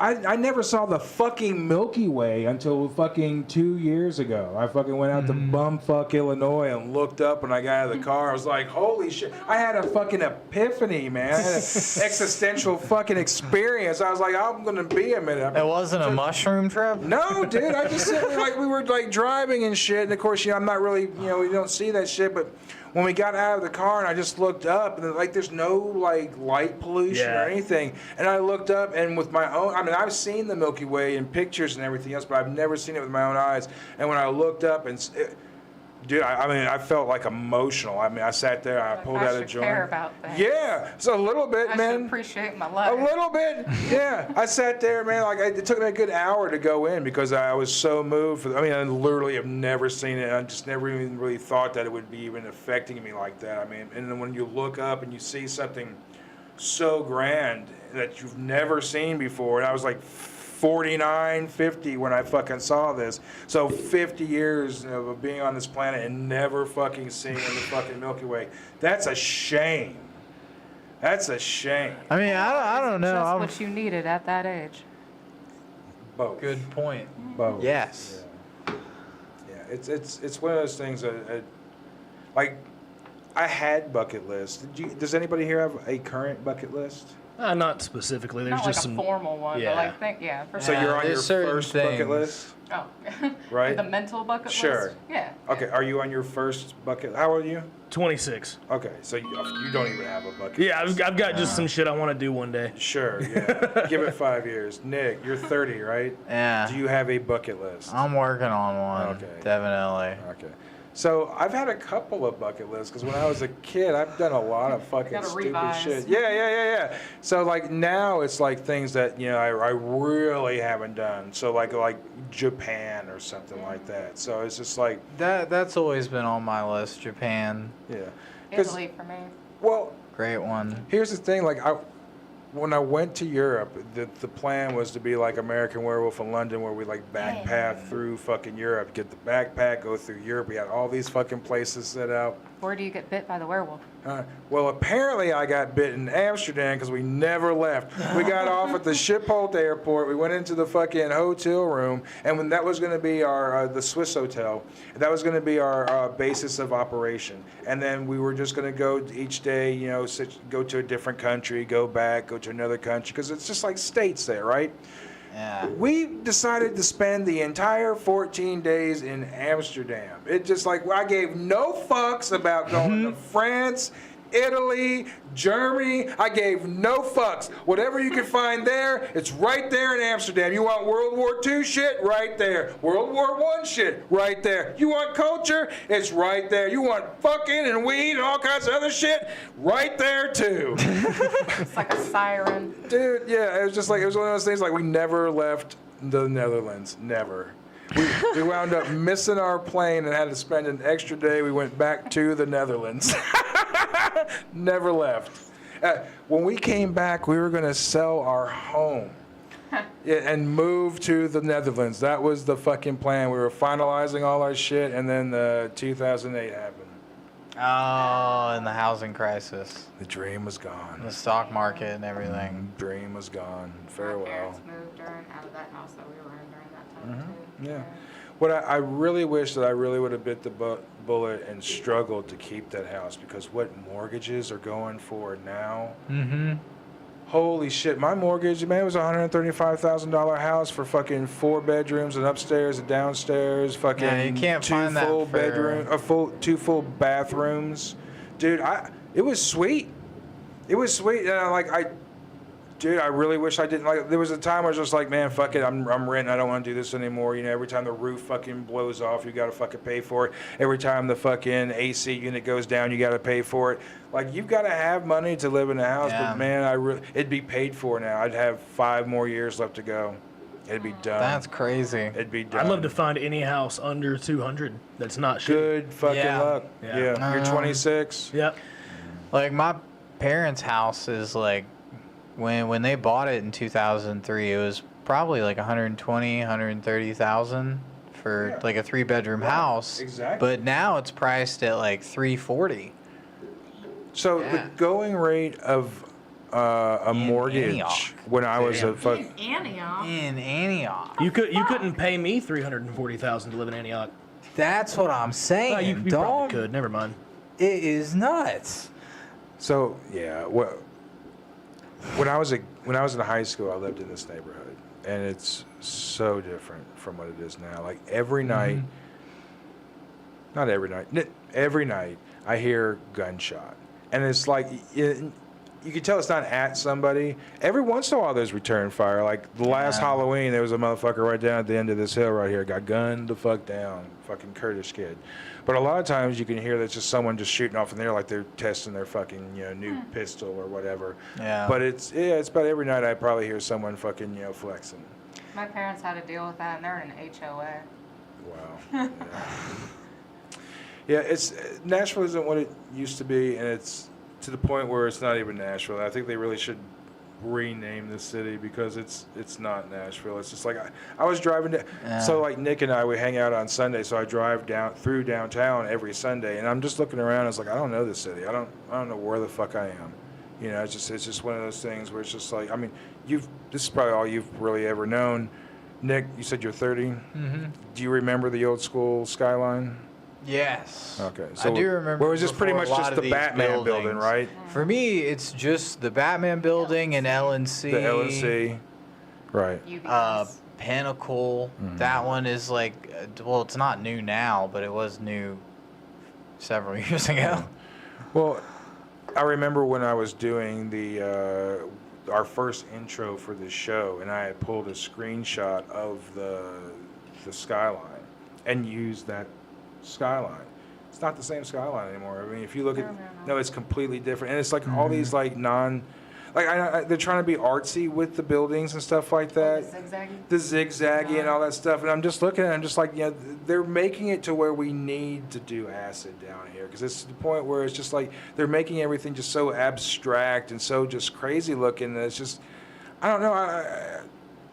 I never saw the fucking Milky Way until fucking 2 years ago. I fucking went out to bumfuck Illinois and looked up when I got out of the car. I was like, holy shit. I had a fucking epiphany, man. I had an existential fucking experience. I was like, I'm gonna be a minute. It wasn't a mushroom trip? No, dude. I just sit there like we were like driving and shit. And of course, I'm not really, we don't see that shit. But when we got out of the car and I just looked up and like there's no like light pollution or anything. And I looked up and with my own, I mean, I've seen the Milky Way in pictures and everything else, but I've never seen it with my own eyes. And when I looked up and dude, I mean, I felt like emotional. I mean, I sat there, I pulled out a should joint. care about things. Yeah, it's a little bit, I man. should appreciate my A life. little bit, yeah. I sat there, man. Like it took me a good hour to go in because I was so moved. I mean, I literally have never seen it. I just never even really thought that it would be even affecting me like that. I mean, and then when you look up and you see something so grand that you've never seen before, and I was like 49, 50 when I fucking saw this. So 50 years of being on this planet and never fucking seeing the fucking Milky Way. That's a shame. That's a shame. I mean, I don't know. Just I'm- what you needed at that age. Both. Good point. Both. Yes. Yeah, it's one of those things that like I had bucket lists. Does anybody here have a current bucket list? Not specifically. There's Not just like a some. formal one, yeah. but like think, yeah, for So sure. you're on your there's certain first bucket things. list? Oh, Right? The mental bucket Sure. list. Yeah. Okay, are you on your first bucket? How old are you? 26. Okay, so you don't even have a bucket Yeah, list. I've got just some shit I want to do one day. Sure, yeah. Give it 5 years. Nick, you're 30, right? Yeah. Do you have a bucket list? I'm working on one. Okay. Definitely. Okay. So I've had a couple of bucket lists because when I was a kid, I've done a lot of fucking Gotta stupid revise. shit. Yeah. So like now it's like things that I really haven't done. So like Japan or something like that. So it's just like That's always been on my list. Japan, yeah. 'Cause- Italy for me. Well, great one. here's the thing. Like when I went to Europe, the plan was to be like American Werewolf in London, where we like backpack through fucking Europe, get the backpack, go through Europe. We had all these fucking places set out. Where do you get bit by the werewolf? Well, apparently I got bit in Amsterdam because we never left. We got off at the Schiphol airport. We went into the fucking hotel room, and when that was going to be our the Swiss hotel, that was going to be our basis of operation. And then we were just going to go each day, go to a different country, go back, go to another country, because it's just like states there, right? Yeah. We decided to spend the entire 14 days in Amsterdam. It just like, I gave no fucks about going to France, Italy, Germany. I gave no fucks. Whatever you can find there, it's right there in Amsterdam. You want World War II shit? Right there. World War I shit? Right there. You want culture? It's right there. You want fucking and weed and all kinds of other shit? Right there too. It's like a siren. Dude, yeah, it was one of those things like we never left the Netherlands. Never. We wound up missing our plane and had to spend an extra day. We went back to the Netherlands. Never left. When we came back, we were going to sell our home and move to the Netherlands. That was the fucking plan. We were finalizing all our shit, and then 2008 happened. Oh, and the housing crisis, The dream was gone. the stock market, and everything. Dream was gone. My Farewell. parents moved out of that house that we were in during that time too. Yeah. What I really wish that I really would have bit the bullet and struggled to keep that house, because what mortgages are going for now. Mm-hmm. Holy shit, my mortgage, man, it was a $135,000 house for fucking 4 bedrooms, and upstairs and downstairs, fucking Yeah, you can't 2 find that full for- bedroom, 2 full bathrooms. Dude, it was sweet. It was sweet. Dude, I really wish I didn't there was a time where I was just like, man, fuck it, I'm renting, I don't want to do this anymore. Every time the roof fucking blows off, you got to fucking pay for it. Every time the fucking AC unit goes down, you got to pay for it. Like, you've got to have money to live in a house, Yeah. but man, it'd be paid for now. I'd have 5 more years left to go. It'd be done. That's crazy. It'd be done. I'd love to find any house under 200 that's not shit. Good fucking Yeah. luck. Yeah. You're 26. Yep. Like, my parents' house is like, when they bought it in 2003, it was probably like 120, 130,000 for Yeah. like a 3-bedroom house. exactly. But now it's priced at like 340. So the Yeah. going rate of a In mortgage Antioch. when I was a fuck. Antioch. In Antioch. You couldn't pay me $340,000 to live in Antioch. That's what I'm saying. Oh, you probably dog. could. Never mind. It is nuts. So yeah, when I was in high school, I lived in this neighborhood, and it's so different from what it is now. Like every night, not every night, every night I hear gunshot, and it's like you can tell it's not at somebody. Every once in a while, there's return fire. Like the last Yeah. Halloween, there was a motherfucker right down at the end of this hill right here, got gunned the fuck down, fucking Kurdish kid. But a lot of times you can hear that's just someone just shooting off in there, like they're testing their fucking new pistol or whatever. Yeah. But it's about every night I probably hear someone fucking flexing. My parents had to deal with that, and they're in an HOA. Wow. Yeah, it's Nashville isn't what it used to be, and it's to the point where it's not even Nashville. I think they really should rename the city because it's not Nashville. It's just like I was driving to, Yeah. so like Nick and I, we hang out on Sunday, so I drive through downtown every Sunday, and I'm just looking around. It's like I don't know this city. I don't know where the fuck I am. It's just one of those things where it's just like, I mean, this is probably all you've really ever known. Nick, you said you're 30. Mm-hmm. Do you remember the old school skyline? Yes. Okay, I do remember. Well, it was just pretty before much a lot just of the these Batman building, buildings- right? For me, it's just the Batman building and LNC. The LNC, right? UBS. Pinnacle. Mm-hmm. That one is like, well, it's not new now, but it was new several years ago. Well, I remember when I was doing our first intro for the show, and I had pulled a screenshot of the skyline and used that skyline. It's not the same skyline anymore. I mean, if you look at, no, it's completely different, and it's like all these like they're trying to be artsy with the buildings and stuff like that. The zigzaggy and all that stuff, and I'm just looking at it, I'm just like, they're making it to where we need to do acid down here, because it's to the point where it's just like they're making everything just so abstract and so just crazy looking that it's just, I don't know.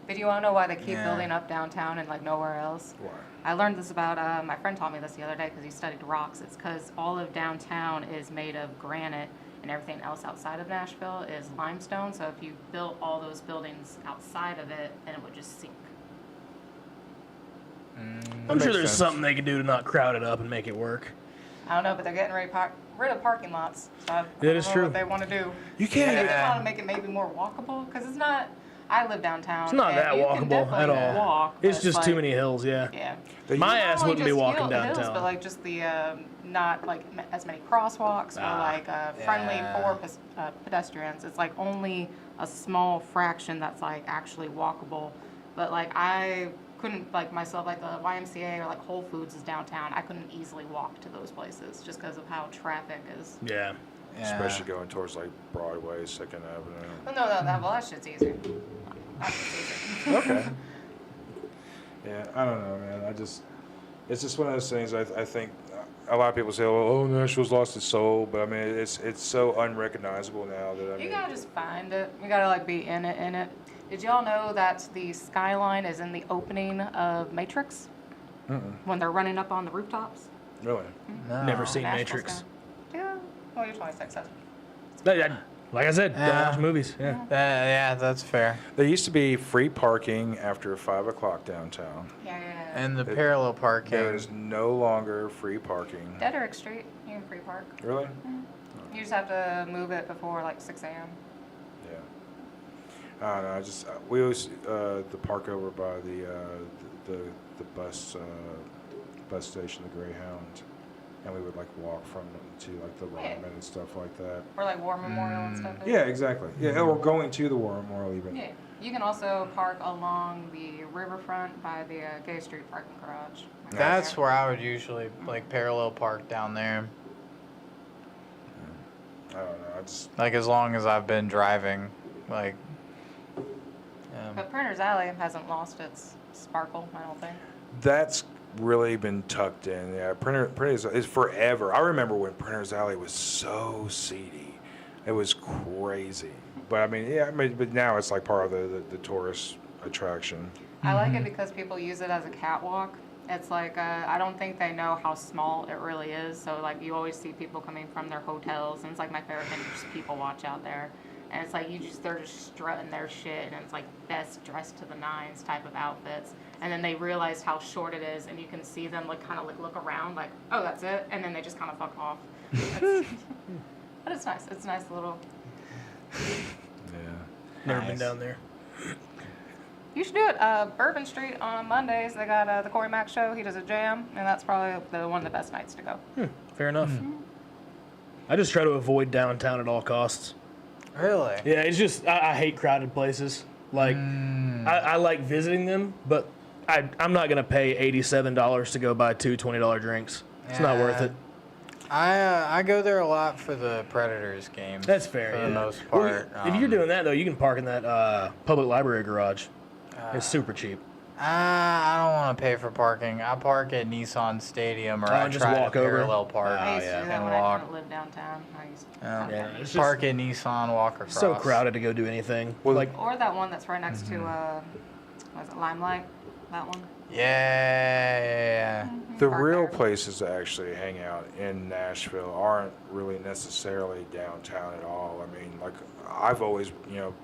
But you want to know why they keep Yeah. building up downtown and like nowhere else? Why? I learned this about, my friend taught me this the other day because he studied rocks. It's because all of downtown is made of granite and everything else outside of Nashville is limestone. So if you built all those buildings outside of it, then it would just sink. I'm sure makes there's sense. something they can do to not crowd it up and make it work. I don't know, but they're getting rid of parking lots. So I That don't is know true. what they want to do. You can't Maybe even. they want to make it maybe more walkable because it's not. I live downtown. It's not and that you can walkable at definitely all. Walk, but It's just too many hills, yeah. Yeah. My Not ass only wouldn't be just walking hills, downtown. but like just the not like as many crosswalks or like friendly Yeah. for pedestrians. It's like only a small fraction that's like actually walkable. But like I couldn't like myself like the YMCA or like Whole Foods is downtown. I couldn't easily walk to those places just because of how traffic is. Yeah. Especially going towards like Broadway, Second Avenue. Well, well that shit's easy. That shit's easy. Okay. Yeah, I don't know, man. It's just one of those things. I think a lot of people say, "Oh, Nashville's lost its soul," but I mean, it's so unrecognizable now that You gotta just find it. You gotta like be in it. Did y'all know that the skyline is in the opening of Matrix? When they're running up on the rooftops? really. No. Never seen Nashville Matrix. sky. Yeah. Well, you're 26. That's Like I said, don't Yeah. watch movies. Yeah. Yeah, that's fair. There used to be free parking after 5 o'clock downtown. yeah. And the parallel parking. There is no longer free parking. Dedrick Street, you can free park. Really? You just have to move it before like 6 a.m. Yeah. I don't know. We always the park over by the bus station, the Greyhound, and we would like walk from it to like the Yeah. Ryman and stuff like that. Or like War Memorial and stuff. Yeah, exactly. Yeah, or going to the War Memorial even. Yeah. You can also park along the riverfront by the Gay Street parking garage. Right That's there. where I would usually like parallel park down there. I don't know. Like as long as I've been driving, like. But Printer's Alley hasn't lost its sparkle, I don't think. That's really been tucked in. Yeah, Printer's is forever. I remember when Printer's Alley was so seedy. It was crazy. But I mean, but now it's like part of the tourist attraction. I like it because people use it as a catwalk. It's like, I don't think they know how small it really is. So like you always see people coming from their hotels, and it's like my favorite thing, just people watch out there. And it's like they're just strutting their shit, and it's like best dressed to the nines type of outfits. And then they realize how short it is, and you can see them like kind of like look around, like, oh, that's it, and then they just kind of fuck off. But it's nice. It's a nice little. Yeah. Never Nice. been down there. You should do it. Bourbon Street on Mondays. They got the Corey Mack show. He does a jam, and that's probably one of the best nights to go. Fair enough. I just try to avoid downtown at all costs. Really? Yeah, it's just I hate crowded places. Like I like visiting them, but I'm not gonna pay $87 to go buy two $20 drinks. It's not worth it. I go there a lot for the Predators games. That's fair. For yeah. the most Well, part. if you're doing that though, you can park in that public library garage. It's super cheap. I don't want to pay for parking. I park at Nissan Stadium, or I just try walk to over? parallel park I used to do that and when I walk. didn't live downtown. I used to Yeah. It's just Park at Nissan, walk across. so crowded to go do anything. Well, like Or that one that's right next to, what is it, Limelight? That one? Yeah. The park real there. places to actually hang out in Nashville aren't really necessarily downtown at all. I mean, like I've always,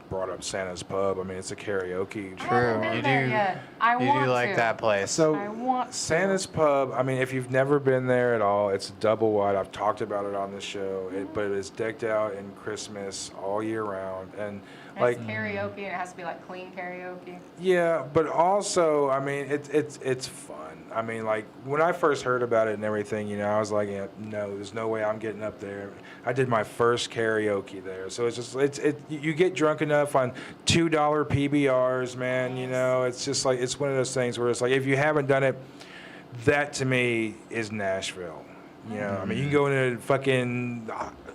brought up Santa's Pub. I mean, it's a karaoke. I haven't been there yet. I You want do like to. that place. So I want to. Santa's Pub. I mean, if you've never been there at all, it's double wide. I've talked about it on the show, but it is decked out in Christmas all year round, and It's karaoke, and it has to be like clean karaoke. yeah, but also, I mean, it's fun. I mean, like when I first heard about it and everything, I was like, yeah, no, there's no way I'm getting up there. I did my first karaoke there, so it's just you get drunk enough on $2 PBRs, man. It's just like it's one of those things where it's like if you haven't done it, that to me is Nashville. I mean, you can go into fucking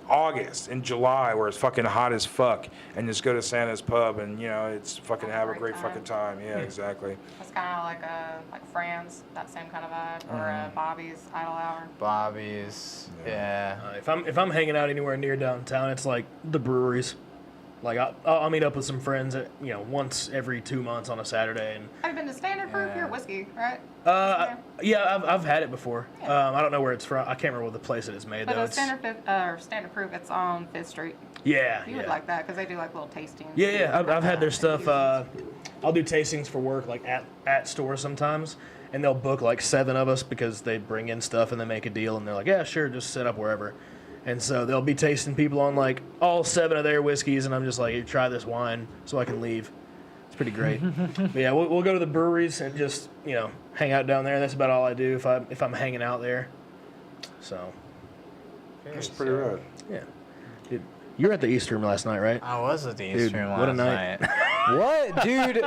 August and July where it's fucking hot as fuck and just go to Santa's Pub and, it's fucking have a great fucking time. Yeah, exactly. It's kind of like France, that same kind of vibe, or Bobby's Idle Hour. Bobby's. Yeah. If I'm hanging out anywhere near downtown, it's like the breweries. Like I'll meet up with some friends at, once every 2 months on a Saturday. And Have you been to Standard Proof? Yeah. Your whiskey, right? yeah, I've had it before. Yeah. I don't know where it's from. I can't remember what the place it is made But though. Standard Proof, it's on 5th Street. Yeah, You yeah. would like that because they do like little tastings. Yeah, I've had their stuff. I'll do tastings for work, like at stores sometimes, and they'll book like 7 of us because they bring in stuff and they make a deal, and they're like, yeah, sure, just set up wherever. And so they'll be tasting people on like all 7 of their whiskeys, and I'm just like, hey, try this wine so I can leave. It's pretty great. But yeah, we'll go to the breweries and just hang out down there. That's about all I do if I'm hanging out there. So That's pretty rad. yeah, dude, you were at the East Room last night, right? I was at the Dude, East Room what a last night. night. What, dude?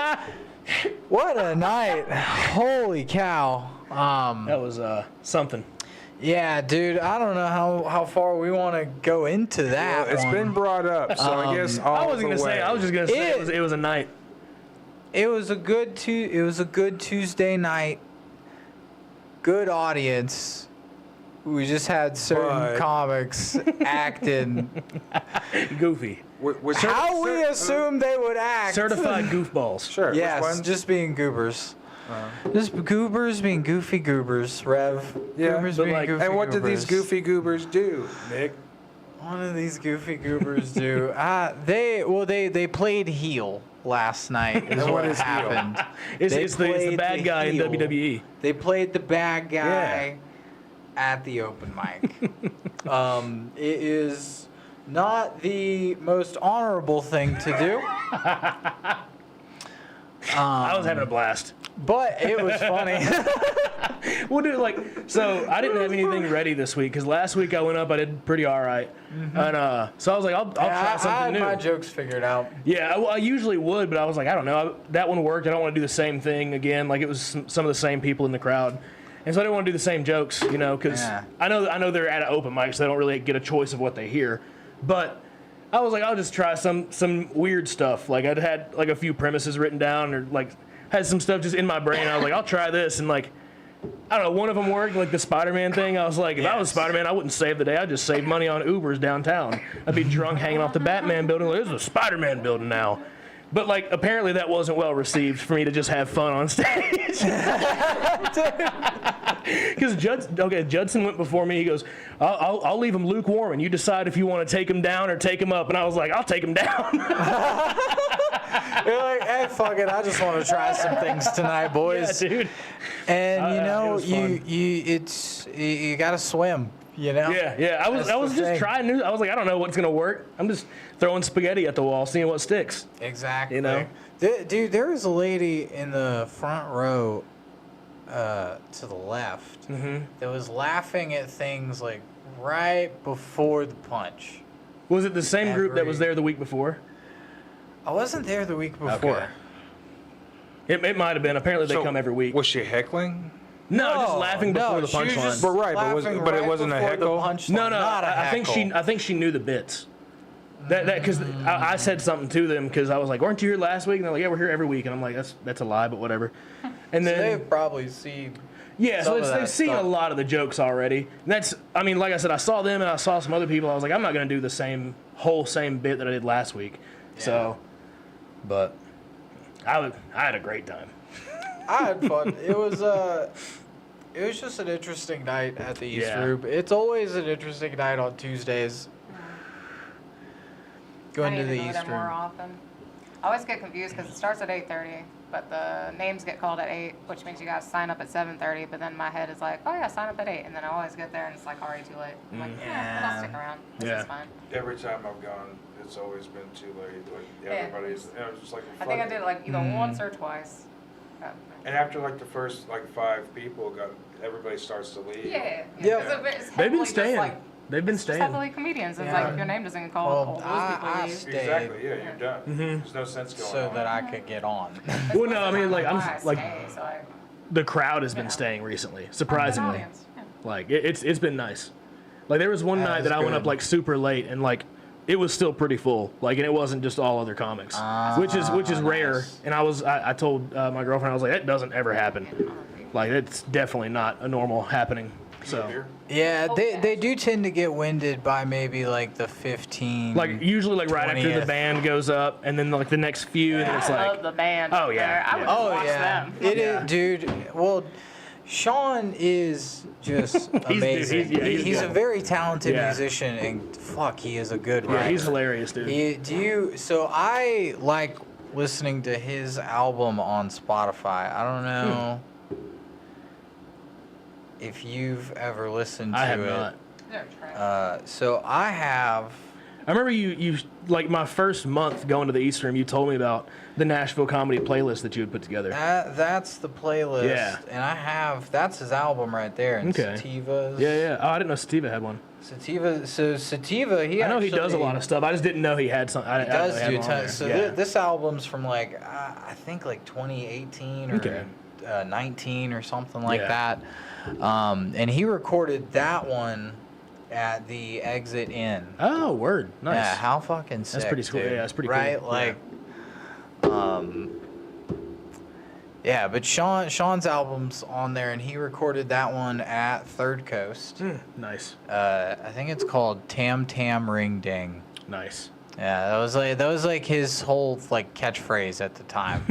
What a night! Holy cow! That was something. Yeah, dude. I don't know how far we want to go into that. Well, it's been brought up, so I guess all I wasn't gonna say. I was just gonna say it was a night. It was a good Tuesday night. Good audience. We just had certain But- comics acting Goofy. how we assumed they would act. Certified goofballs. Sure. which Yes, ones? just being goobers. Just goobers being goofy goobers, Rev. Yeah, Goobers but being like- goofy And what did these goobers. goofy goobers do, Nick? What did these goofy goobers do? They played heel last night. Is And what what is heel? happened. It's They the played bad the guy in heel. WWE. They played the bad guy at the open mic. It is not the most honorable thing to do. I was having a blast. But it was funny. We'll do so. I didn't have anything ready this week because last week I went up. I did pretty all right, and so I was like, I'll try I something had new. my jokes figured out. Yeah, I usually would, but I was like, I don't know. That one worked. I don't want to do the same thing again. Like it was some of the same people in the crowd, and so I didn't want to do the same jokes, because Yeah. I know they're at an open mic, so they don't really get a choice of what they hear. But I was like, I'll just try some weird stuff. Like I'd had like a few premises written down, or like had some stuff just in my brain. I was like, I'll try this, and like. I don't know, one of them worked, like the Spider-Man thing. I was like, if I was Spider-Man, I wouldn't save the day. I'd just save money on Ubers downtown. I'd be drunk hanging off the Batman building. Like, this is a Spider-Man building now. But, like, apparently that wasn't well received for me to just have fun on stage. Because Judson went before me. He goes, I'll leave him lukewarm, and you decide if you want to take him down or take him up. And I was like, I'll take him down. You're like, hey, fuck it. I just want to try some things tonight, Yeah, boys. dude. And it was fun. you gotta swim. Yeah. I was That's the just thing. trying new. I was like, I don't know what's gonna work. I'm just throwing spaghetti at the wall, seeing what sticks. Exactly. You know? Dude, there was a lady in the front row to the left that was laughing at things like right before the punch. Was it the same group that was Every- there the week before? I wasn't there the week before. Okay. It might have been. Apparently they come every week. Was she heckling? No, just laughing before the she was punchline. just But right, but laughing it right wasn't a before the heckle? punchline, No, not a I heckle. think she knew the bits. That because I said something to them because I was like, "Weren't you here last week?" And they're like, "Yeah, we're here every week." And I'm like, "That's a lie, but whatever." And So then they've probably seen. yeah, so some of they've that seen a stuff. lot of the jokes already. And that's like I said, I saw them and I saw some other people. I was like, I'm not gonna do the same bit that I did last week. So, but I had a great time. I had fun. It was It was just an interesting night at the East Yeah. Room. It's always an interesting night on Tuesdays. Going I to need the to go East there more Room. often. I always get confused because it starts at 8:30, but the names get called at 8, which means you guys sign up at 7:30. But then my head is like, oh yeah, sign up at 8, and then I always get there and it's like already too late. I'm like, yeah, I'll stick around. This Yeah. is fine. Every time I've gone, it's always been too late. Like Yeah. everybody's, it was just like. I think I fuck did it. it like either once or twice. And after like the first like 5 people got, everybody starts to leave. Yeah. Yeah. 'Cause it's They've been heavily just, staying. like, They've been just staying. heavily comedians. It's Yeah. like your name doesn't get called. Well, all those people I leave. stayed Exactly. Yeah, you're done. Mhm. There's no sense going so on. that I could get on. That's Well, most no, of I the mean, time like, I'm I like, stay, so I- the crowd has been Yeah. staying recently, I'm an surprisingly. audience. Yeah. Like it's been nice. Like there was one That night is that I went up good. like super late and like it was still pretty full. Like and it wasn't just all other comics, which is rare. nice. And I told my girlfriend, I was like, that doesn't ever happen. Like it's definitely not a normal happening. So Beer? Yeah, Oh, they yeah. do tend to get winded by maybe like the 15. like usually like right after 20th. the band goes up and then like the next few and then it's I like love the band. Oh, up yeah, there. I would yeah. just Oh watch yeah, them. it is, Yeah. dude. Well, Sean is just amazing. he's a good. very talented Yeah. musician, and fuck, he is a good yeah, writer. he's hilarious, dude. So I like listening to his album on Spotify. I don't know if you've ever listened to I have it. not. They're trash. So I have. I remember you like my first month going to the East Room, you told me about the Nashville comedy playlist that you had put together. That's the playlist. Yeah. And I have, that's his album right there. And Okay. Sativa's. Yeah, yeah. Oh, I didn't know Sativa had one. Sativa, he I know he does a actually- lot of stuff. I just didn't know he had some. I He didn't know does had do one on tons. So there. Yeah. this album's from like, I think like 2018 or Okay. 19 or something like Yeah. that. And he recorded that one at the Exit Inn. Oh, word. Nice. Yeah, how fucking sick. pretty cool. dude. Yeah, that's pretty right? cool. Like, yeah, but Sean's album's on there, and he recorded that one at Third Coast. Nice. I think it's called Tam Tam Ring Ding. Nice. Yeah, that was like his whole like catchphrase at the time.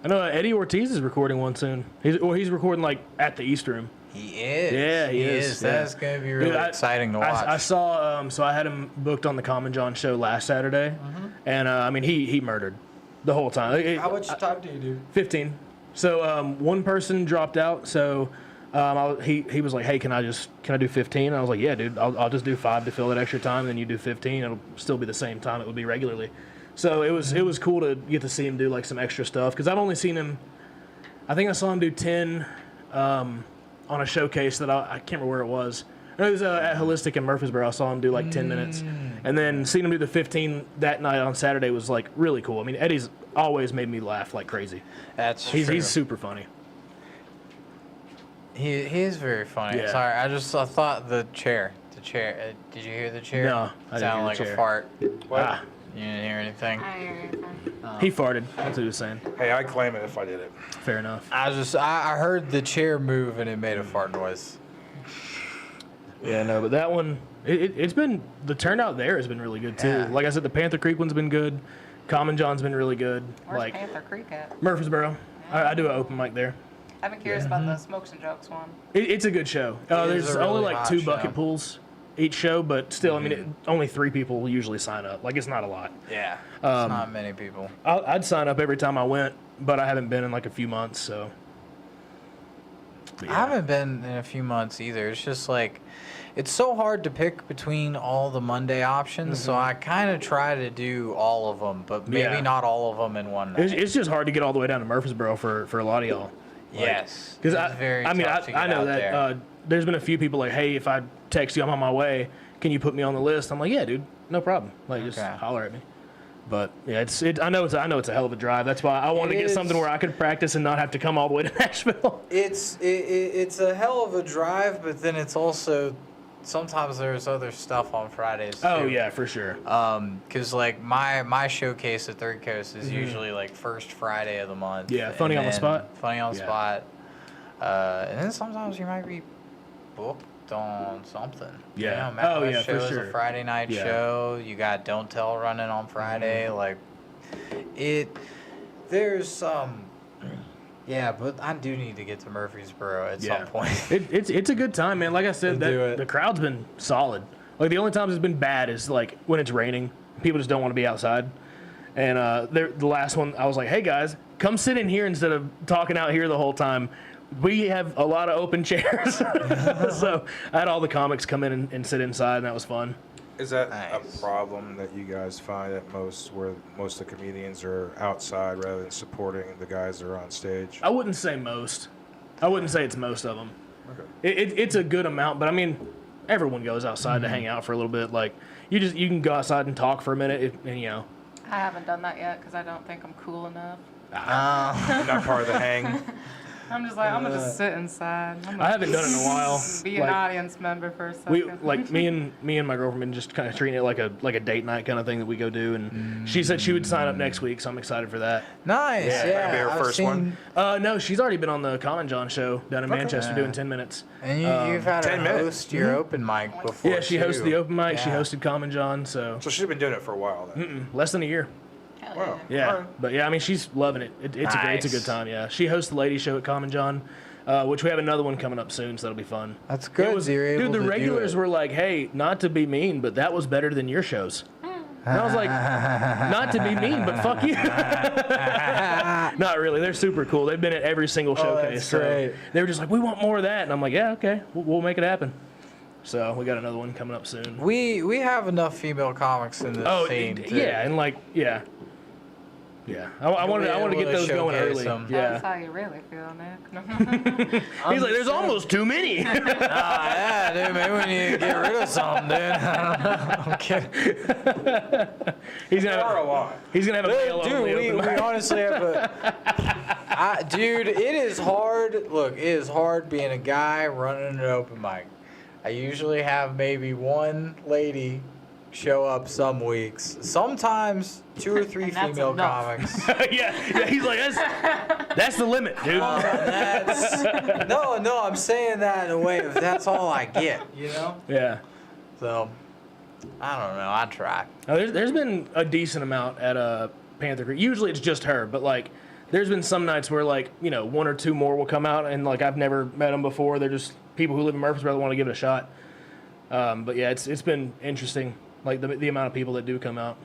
I know Eddie Ortiz is recording one soon. He's recording like at the East Room. He is. Yeah, he is. Yeah. That's gonna be really Dude, exciting to watch. I saw. So I had him booked on the Common John show last Saturday, and I mean he murdered the whole time. How much time do you do? 15. So one person dropped out. So he was like, "Hey, can I do 15?" And I was like, "Yeah, dude. I'll just do 5 to fill that extra time. Then you do 15. It'll still be the same time it would be regularly." So it was cool to get to see him do like some extra stuff because I've only seen him. I think I saw him do 10 on a showcase that I can't remember where it was. It was at Holistic in Murfreesboro. I saw him do like 10 minutes, and then seeing him do the 15 that night on Saturday was like really cool. I mean, Eddie's always made me laugh like crazy. That's true. He's super funny. He is very funny. Yeah. Sorry, I thought the chair. Did you hear the chair? No, I didn't Sounded hear the like chair. a fart. Ah, You didn't hear anything. I hear you. he farted. That's what he was saying. Hey, I claim it if I did it. Fair enough. I heard the chair move and it made a fart noise. Yeah, no, but that one, it's been, the turnout there has been really good too. Yeah. Like I said, the Panther Creek one's been good. Common John's been really good. Where's like Panther Creek at? Murfreesboro. I do an open mic there. I've been curious about the Smokes and Jokes one. It's a good show. It is There's a only really like hot 2 show. bucket pools each show, but still, I mean, only 3 people usually sign up. Like, it's not a lot. Yeah. It's not many people. I'd sign up every time I went, but I haven't been in like a few months, so. But I haven't been in a few months either. It's just like, it's so hard to pick between all the Monday options, so I kind of try to do all of them, but maybe Yeah. not all of them in one night. It's just hard to get all the way down to Murfreesboro for a lot of y'all. Yes. Because It's very tough to get I know out that there. there's been a few people like, hey, if I text you, I'm on my way. Can you put me on the list? I'm like, yeah, dude, no problem. Like, just Okay. holler at me. But yeah, I know it's a hell of a drive. That's why I wanted to It get is. something where I could practice and not have to come all the way to Nashville. It's a hell of a drive, but then it's also sometimes there's other stuff on Fridays too. Oh yeah, for sure. Cause like my showcase at Third Coast is usually like first Friday of the month. Yeah, and Funny on the then Spot? Funny on the Yeah. spot. And then sometimes you might be booked on something. Yeah. You know, Matt Oh, West yeah, for show is sure. a Friday night Yeah. show. You got Don't Tell running on Friday. Like there's Yeah, but I do need to get to Murfreesboro at some point. It's a good time, man. Like I said, Let's do it. the crowd's been solid. Like the only times it's been bad is like when it's raining. People just don't want to be outside. And the last one, I was like, hey guys, come sit in here instead of talking out here the whole time. We have a lot of open chairs. So I had all the comics come in and sit inside, and that was fun. Is that Nice. a problem that you guys find at most, where most of the comedians are outside rather than supporting the guys that are on stage? I wouldn't say most. I wouldn't say it's most of them. Okay. It's a good amount, but I mean, everyone goes outside to hang out for a little bit. Like you can go outside and talk for a minute, and you know. I haven't done that yet because I don't think I'm cool enough. Not part of the hang. I'm just like, I'm gonna just sit inside. I haven't done it in a while. Be an Like, audience member for a second. we like me and my girlfriend been just kind of treating it like a date night kind of thing that we go do, and she said she would sign up next week, so I'm excited for that. Nice. Yeah, Yeah. that'll be her I've first one. No, she's already been on the Common John show down in Manchester doing 10 minutes. And you've had 10 her minutes. host your open mic before. Yeah, she hosted too. the open mic. She Yeah. hosted Common John, so So she's been doing it for a while then. less than a year. Hell Wow. Yeah, Alright. but yeah, I mean she's loving it. It's a good Nice. time. Yeah, she hosts the lady show at Common John, which we have another one coming up soon, so that'll be fun. That's good. It was, you're able dude, the to do regulars it. were like, "Hey, not to be mean, but that was better than your shows." And I was like, "Not to be mean, but fuck you." Not really. They're super cool. They've been at every single showcase. that's So great. they were just like, "We want more of that," and I'm like, "Yeah, okay, we'll make it happen." So we got another one coming up soon. We have enough female comics in this scene. too. yeah, and like, yeah. I wanted to get those going showcase early. them. That's Yeah. how you really feel, Nick. He's like, "There's almost too many." Yeah, dude, maybe we need to get rid of some, dude. I don't know. I'm kidding. He's There are a gonna lot. have a male Dude, only we open mic. honestly have a. Dude, it is hard. Look, it is hard being a guy running an open mic. I usually have maybe one lady show up some weeks. Sometimes 2 or 3 And that's female enough. comics. yeah. He's like, that's the limit, dude. No, I'm saying that in a way of that's all I get, you know? Yeah. So, I don't know. I try. Now, there's been a decent amount at Panther Creek. Usually it's just her, but like, there's been some nights where like, you know, 1 or 2 more will come out, and like I've never met them before. They're just people who live in Murfreesboro that want to give it a shot. But yeah, it's been interesting, like the amount of people that do come out.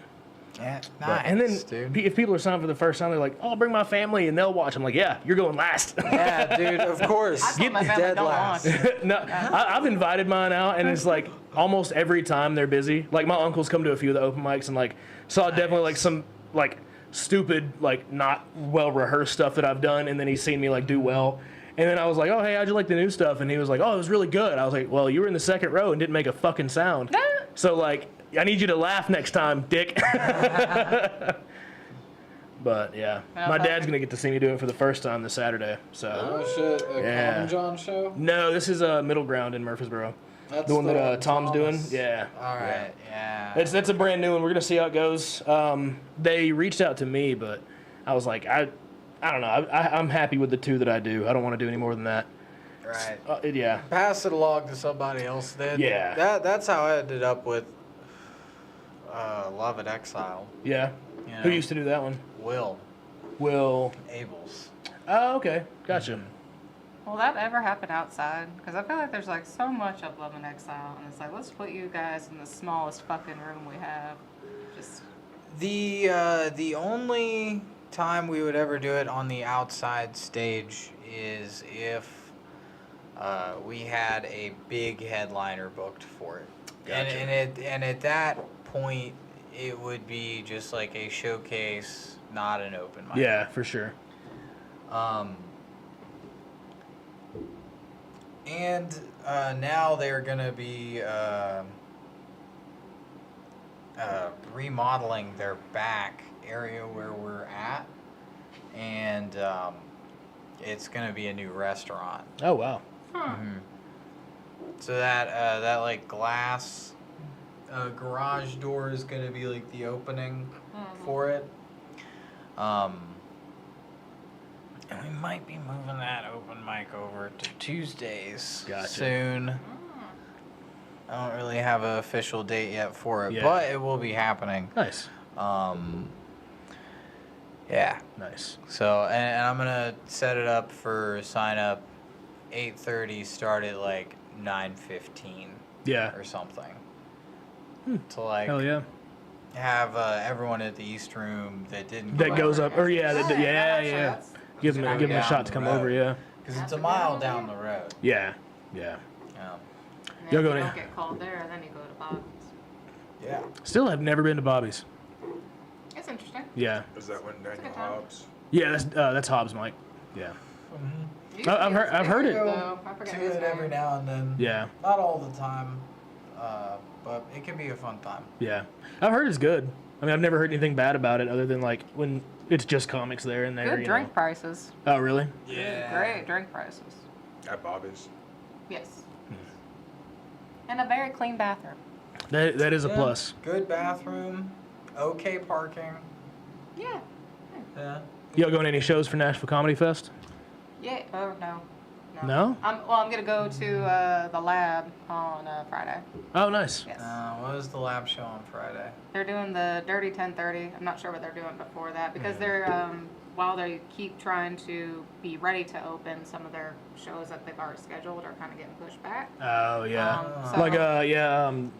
Yeah, But- nice, and then dude. if people are signed for the first time, they're like, "Oh, I'll bring my family and they'll watch." I'm like, "Yeah, you're going last." Yeah, dude, of course. I told my family Dead don't last. watch. No, I've invited mine out, and it's like almost every time they're busy. Like my uncles come to a few of the open mics, and like saw definitely like some like stupid, like not well rehearsed stuff that I've done, and then he's seen me like do well. And then I was like, "Oh, hey, how'd you like the new stuff?" And he was like, "Oh, it was really good." I was like, "Well, you were in the second row and didn't make a fucking sound. So like, I need you to laugh next time, dick." But yeah, my dad's gonna get to see me do it for the first time this Saturday. So Oh shit, a Yeah. Common John show? no, this is a Middle Ground in Murfreesboro. That's The one that one Tom's doing. Thomas. Yeah. All right, yeah. That's a brand new one. We're gonna see how it goes. They reached out to me, but I was like, I don't know. I'm happy with the 2 that I do. I don't want to do any more than that. Right. Yeah. Pass it along to somebody else then. Yeah. That's how I ended up with Love and Exile. Yeah. You Who know? used to do that one? Will Abels. Oh, okay. Gotcha. Will that ever happen outside? Because I feel like there's like so much of Love and Exile, and it's like, let's put you guys in the smallest fucking room we have. Just The only time we would ever do it on the outside stage is if we had a big headliner booked for it. Gotcha. And at that point it would be just like a showcase, not an open mic. Yeah, for sure. And now they're gonna be remodeling their back area where we're at, and it's gonna be a new restaurant. Oh wow. So that like glass garage door is gonna be like the opening for it. And we might be moving that open mic over to Tuesdays Gotcha. soon. I don't really have an official date yet for it, Yeah. but it will be happening. Nice. Yeah. Nice. So, and I'm gonna set it up for sign up 8:30, start at like 9:15 Yeah. or something. To like Hell yeah. have everyone at the East Room that didn't That goes up, or yeah, Actually, yeah. that's- Give them a down shot to the come road. over, yeah. because it's That's a a good mile idea. down the road. Yeah. Yeah. And You'll if go you to- don't get called there, then you go to Bob's. Yeah. Still have never been to Bobby's. It's interesting. Yeah. Is that when Daniel good time. Hobbs? Yeah, that's Hobbs, Mike. Yeah. Usually I've heard- it's I've heard it. different, though. I forget To his it every name. now and then. Yeah. Not all the time, but it can be a fun time. Yeah. I've heard it's good. I mean, I've never heard anything bad about it other than like when it's just comics there and there. Good you drink know. prices. Oh, really? Great drink prices. At Bobby's. Yes. And a very clean bathroom. That is a Yeah, plus. Good bathroom. Okay parking. Yeah. Yeah. Y'all going to any shows for Nashville Comedy Fest? Yeah. Oh no. No? I'm gonna go to the lab on Friday. Oh, nice. Yes. What was the lab show on Friday? They're doing the Dirty 10:30. I'm not sure what they're doing before that because they're while they keep trying to be ready to open, some of their shows that they've already scheduled are kind of getting pushed back. Oh, yeah. So- Like,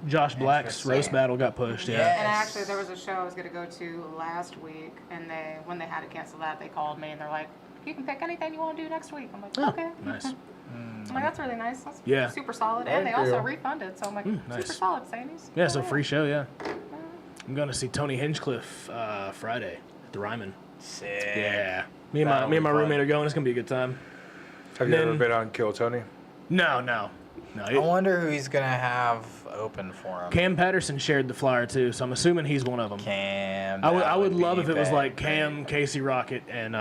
Josh Black's Interesting. roast battle got pushed, yeah. Yeah. And actually, there was a show I was gonna go to last week, and when they had to cancel that, they called me and they're like, "You can pick anything you want to do next week." I'm like, Oh, "Okay." nice. I'm like, "That's really nice. That's Yeah. super solid." Thank And they also you. refunded, so I'm like, nice. "Super solid, Sandy's." Yeah, so free show, yeah. I'm going to see Tony Hinchcliffe Friday at the Ryman. Sick. Yeah. Me and That'll my be fun. roommate are going. It's going to be a good time. Have you ever Then- been on Kill Tony? No. I wonder who he's gonna have open for him. Cam Patterson shared the flyer too, so I'm assuming he's one of them. Cam. I would that love be if it was bad. like Cam, Casey Rocket, and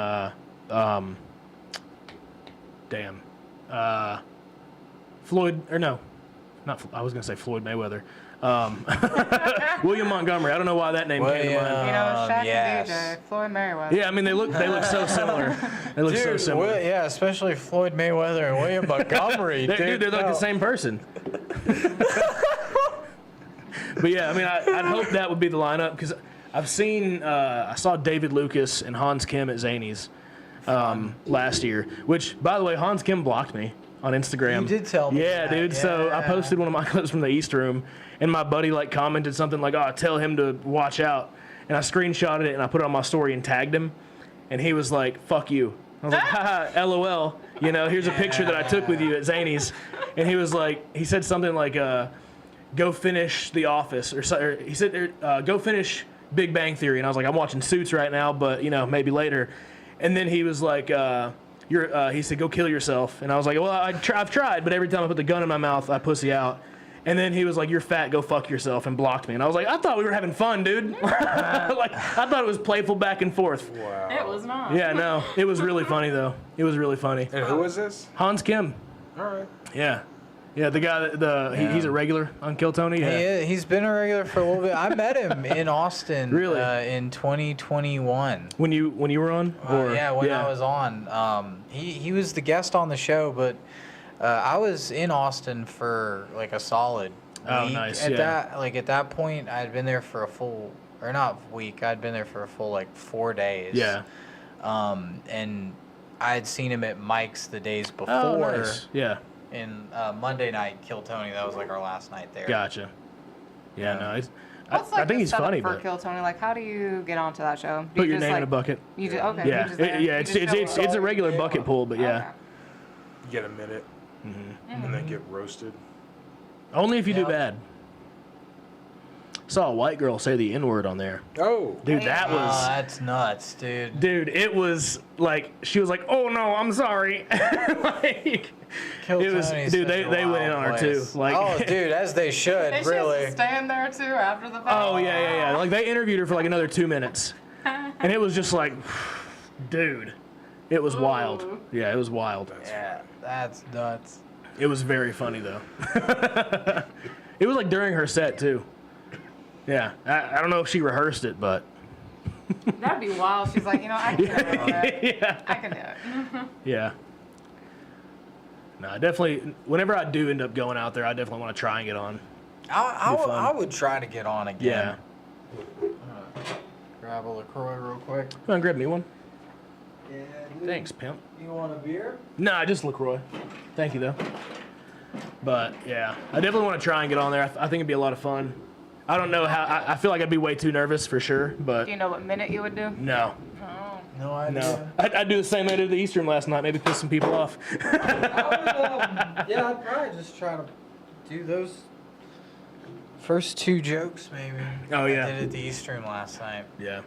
Floyd, or no, not. I was gonna say Floyd Mayweather. William Montgomery. I don't know why that name came to mind. You know, Shaq yes. and DJ, Floyd Mayweather. Yeah, I mean they look so similar. They look so Dude, similar. yeah, especially Floyd Mayweather and William Montgomery. Dude, they're like the same person. But yeah, I mean, I'd hope that would be the lineup because I've seen, I saw David Lucas and Hans Kim at Zany's last year. Which, by the way, Hans Kim blocked me on Instagram. You did tell me Yeah, that, dude. So I yeah. posted one of my clips from the East Room, and my buddy like commented something like, "Oh, tell him to watch out," and I screenshotted it and I put it on my story and tagged him, and he was like, "Fuck you." I was like, haha, LOL. You know, here's a picture that I took with you at Zany's. And he was like, he said something like, go finish The Office. Or he said, go finish Big Bang Theory. And I was like, I'm watching Suits right now, but, you know, maybe later. And then he was like, he said, go kill yourself. And I was like, well, I've tried, but every time I put the gun in my mouth, I pussy out. And then he was like, you're fat, go fuck yourself, and blocked me. And I was like, I thought we were having fun, dude. Like, I thought it was playful back and forth. Wow. It was not. Yeah, no. It was really funny, though. It was really funny. And who is this? Hans Kim. All right. Yeah. Yeah, the guy, he's a regular on Kill Tony. Yeah. He's been a regular for a little bit. I met him in Austin. Really? In 2021. When you were on? Yeah, when I was on. He was the guest on the show, but I was in Austin for like a solid Oh, week. nice, At yeah. that point, I'd been there for a full, or not week. I'd been there for a full like 4 days. Yeah. And I had seen him at Mike's the days before. Oh, nice. Yeah. In Monday night, Kill Tony. That was like our last night there. Gotcha. Yeah, no, What's I like think the he's setup funny, for but Kill Tony? Like, how do you get onto that show? Do put you your just, name in like, a bucket. You just, okay. Yeah, You just there? yeah, You it's just show up? a regular bucket pull, but yeah. Okay. You get a minute, and then get roasted. Only if you do Yep. bad. Saw a white girl say the N-word on there. Oh. Dude, that Oh, was... that's nuts, dude. Dude, it was like, she was like, oh no, I'm sorry. Like, Kill it was, Tony's dude, such they a went wild in on her place. too. Like, oh, dude, as they should, They should really. stand there too after the fact. oh yeah. Like they interviewed her for like another 2 minutes. And it was just like, dude, it was wild. Yeah, it was wild. Yeah, that's nuts. It was very funny though. It was like during her set too. Yeah, I don't know if she rehearsed it, but That'd be wild. She's like, I can do it. yeah, I can do it. yeah. No, definitely. Whenever I do end up going out there, I definitely want to try and get on. I fun. would try to get on again. Yeah, grab a LaCroix real quick. Come on, grab me one. Yeah, Thanks, pimp. You want a beer? Nah, just LaCroix. Thank you, though. But, yeah, I definitely want to try and get on there. I think it'd be a lot of fun. I don't know how. I feel like I'd be way too nervous for sure, but Do you know what minute you would do? no. Oh. No idea. No. I'd do the same thing I did at the East Room last night, maybe piss some people off. Yeah, I'd probably just try to do those First 2 jokes, maybe. Oh, yeah. I did at the East Room last night. Yeah.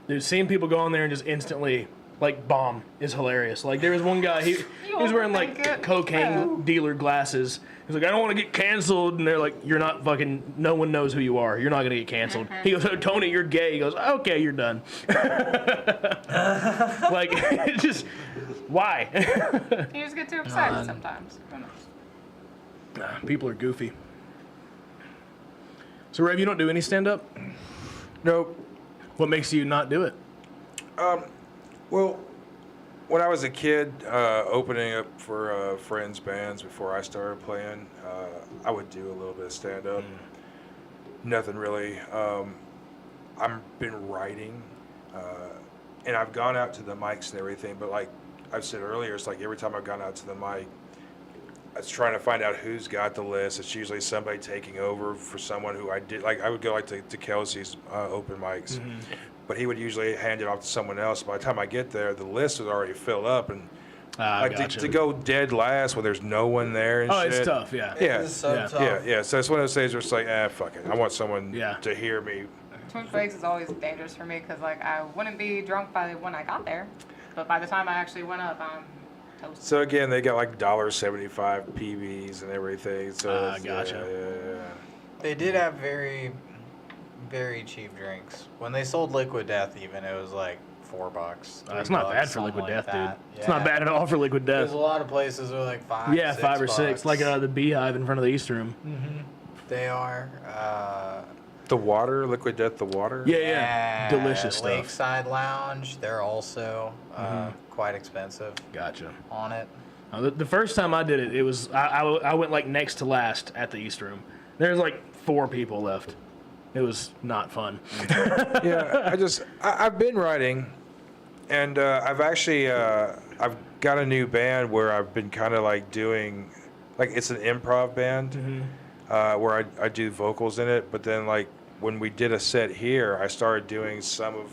Dude, seeing people go on there and just instantly, like, bomb is hilarious. Like, there was one guy, he was wearing, like, overthink it. cocaine dealer glasses. He's like, I don't want to get canceled. And they're like, you're not fucking, no one knows who you are. You're not going to get canceled. He goes, oh, Tony, you're gay. He goes, okay, you're done. Like, it's just, why? You just get too excited sometimes. Who knows? Nah, people are goofy. So, Rev, you don't do any stand-up? Nope. What makes you not do it? Well, when I was a kid, opening up for friends' bands before I started playing, I would do a little bit of stand-up. Nothing really. I've been writing, and I've gone out to the mics and everything, but like I've said earlier, it's like every time I've gone out to the mic, I was trying to find out who's got the list. It's usually somebody taking over for someone who I did. Like I would go like to Kelsey's open mics, but he would usually hand it off to someone else. By the time I get there, the list was already filled up, and like Gotcha. to go dead last when there's no one there and shit. It's tough, yeah. Yeah, It's so Yeah. tough. yeah. So it's one of those things where it's like, fuck it. I want someone Yeah. to hear me. Twin Flakes is always dangerous for me because like I wouldn't be drunk by when I got there, but by the time I actually went up, I'm toast. So again, they got like $1.75 PBs and everything. So it's- Gotcha. Yeah. They did have very, very cheap drinks. When they sold Liquid Death, even, it was like $4. It's not $3, bad for something Liquid like Death, that. dude. It's not bad at all for Liquid Death. There's a lot of places where like $5, Yeah, $5 or $6, like the Beehive in front of the East Room. They are. The water, Liquid Death, the water. Yeah, delicious stuff. Lakeside Lounge, they're also quite expensive Gotcha. on it. The first time I did it, it was I went like next to last at the East Room. There's like 4 people left. It was not fun. Yeah, I've been writing, and I've actually I've got a new band where I've been kind of like doing, like it's an improv band where I do vocals in it, but then like when we did a set here, I started doing some of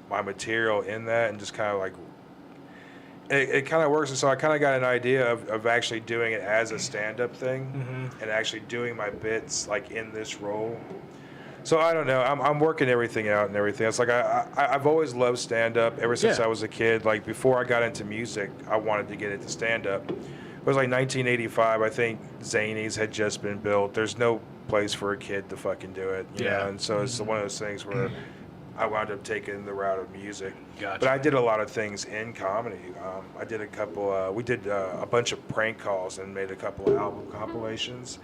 my material in that and just kind of like it kind of works. And so I kind of got an idea of actually doing it as a stand-up thing and actually doing my bits like in this role. So I don't know. I'm working everything out and everything. It's like I've always loved stand-up ever since I was a kid. Like before I got into music, I wanted to get into stand-up. It was like 1985. I think Zanies had just been built. There's no place for a kid to fucking do it. You know? And so it's one of those things where I wound up taking the route of music. Gotcha. But I did a lot of things in comedy. I did a couple. We did a bunch of prank calls and made a couple of album compilations.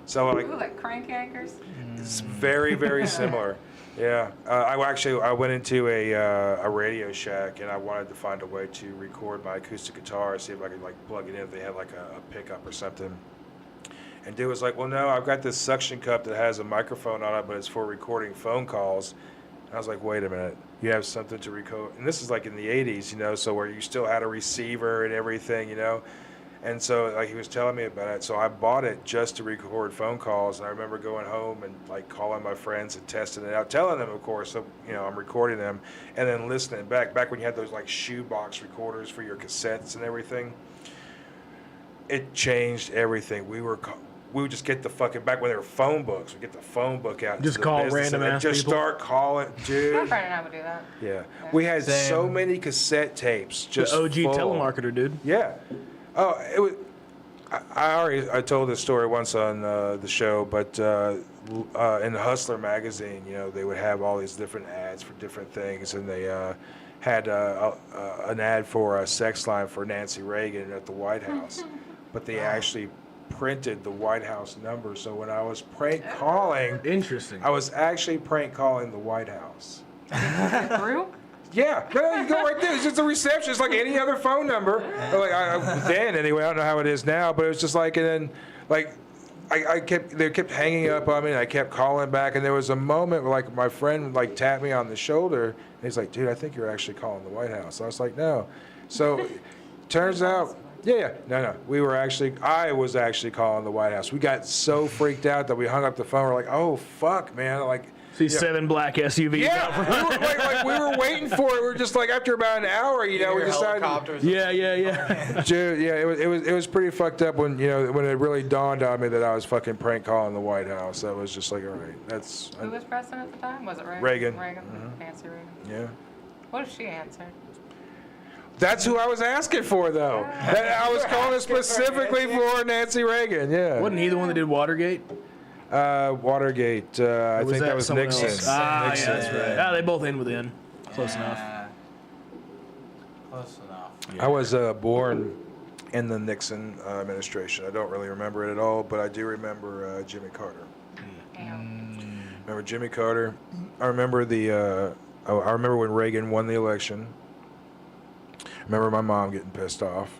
So like, Ooh, like crank anchors. it's very, very similar. Yeah. I went into a Radio Shack and I wanted to find a way to record my acoustic guitar, see if I could like plug it in if they had like a pickup or something. And dude was like, well, no, I've got this suction cup that has a microphone on it, but it's for recording phone calls. And I was like, wait a minute, you have something to record? And this is like in the 80s, you know, so where you still had a receiver and everything, you know. And so like he was telling me about it, so I bought it just to record phone calls. And I remember going home and like calling my friends and testing it out, telling them, of course, so, you know, I'm recording them, and then listening back when you had those like shoebox recorders for your cassettes and everything. It changed everything. We would just get the fucking, back when there were phone books, we'd get the phone book out. Just into the call business random and ass just people. start calling, My dude. friend and I would do that. Yeah. We had so Same. many cassette tapes. Just The OG full. telemarketer, dude. Yeah. Oh, it was. I told this story once on the show, but in the Hustler magazine, you know, they would have all these different ads for different things, and they had an ad for a sex line for Nancy Reagan at the White House, but they actually printed the White House number. So when I was prank calling, Interesting. I was actually prank calling the White House. Through? Yeah, no, you go right there. It's just a reception. It's like any other phone number. Like then, anyway, I don't know how it is now, but it was just like, and then, like, they kept hanging up on me, and I kept calling back. And there was a moment where, like, my friend like tapped me on the shoulder, and he's like, "Dude, I think you're actually calling the White House." I was like, "No." So, turns out, no, I was actually calling the White House. We got so freaked out that we hung up the phone. We're like, "Oh fuck, man!" Like. See 7 black SUVs. Yeah, we were waiting for it. We were just like after about an hour, we decided. Yeah. Dude, yeah, it was pretty fucked up when when it really dawned on me that I was fucking prank calling the White House. That was just like, all right, that's. Who was president at the time? Was it Reagan? Reagan. Reagan. Mm-hmm. Nancy Reagan. Yeah. What if she answered? That's who I was asking for, though. I was calling specifically for Nancy Reagan. Yeah. Wasn't he the one that did Watergate? Watergate. I think that was someone Nixon. else? Nixon. Yeah, that's right. Ah, they both end with N. Close enough. Close enough. I was born in the Nixon administration. I don't really remember it at all, but I do remember Jimmy Carter. Remember Jimmy Carter? I remember I remember when Reagan won the election. I remember my mom getting pissed off.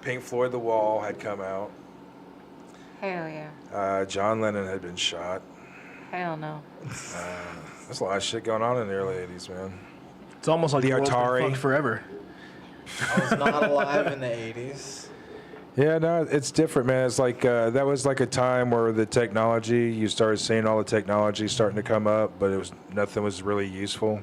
Pink Floyd The Wall had come out. Hell yeah. John Lennon had been shot. Hell no. There's a lot of shit going on in the early 80s, man. It's almost like The the world's been Atari. fucked forever. I was not alive in the 80s. Yeah, no, it's different, man. It's like that was like a time where the technology, you started seeing all the technology starting to come up, but nothing was really useful.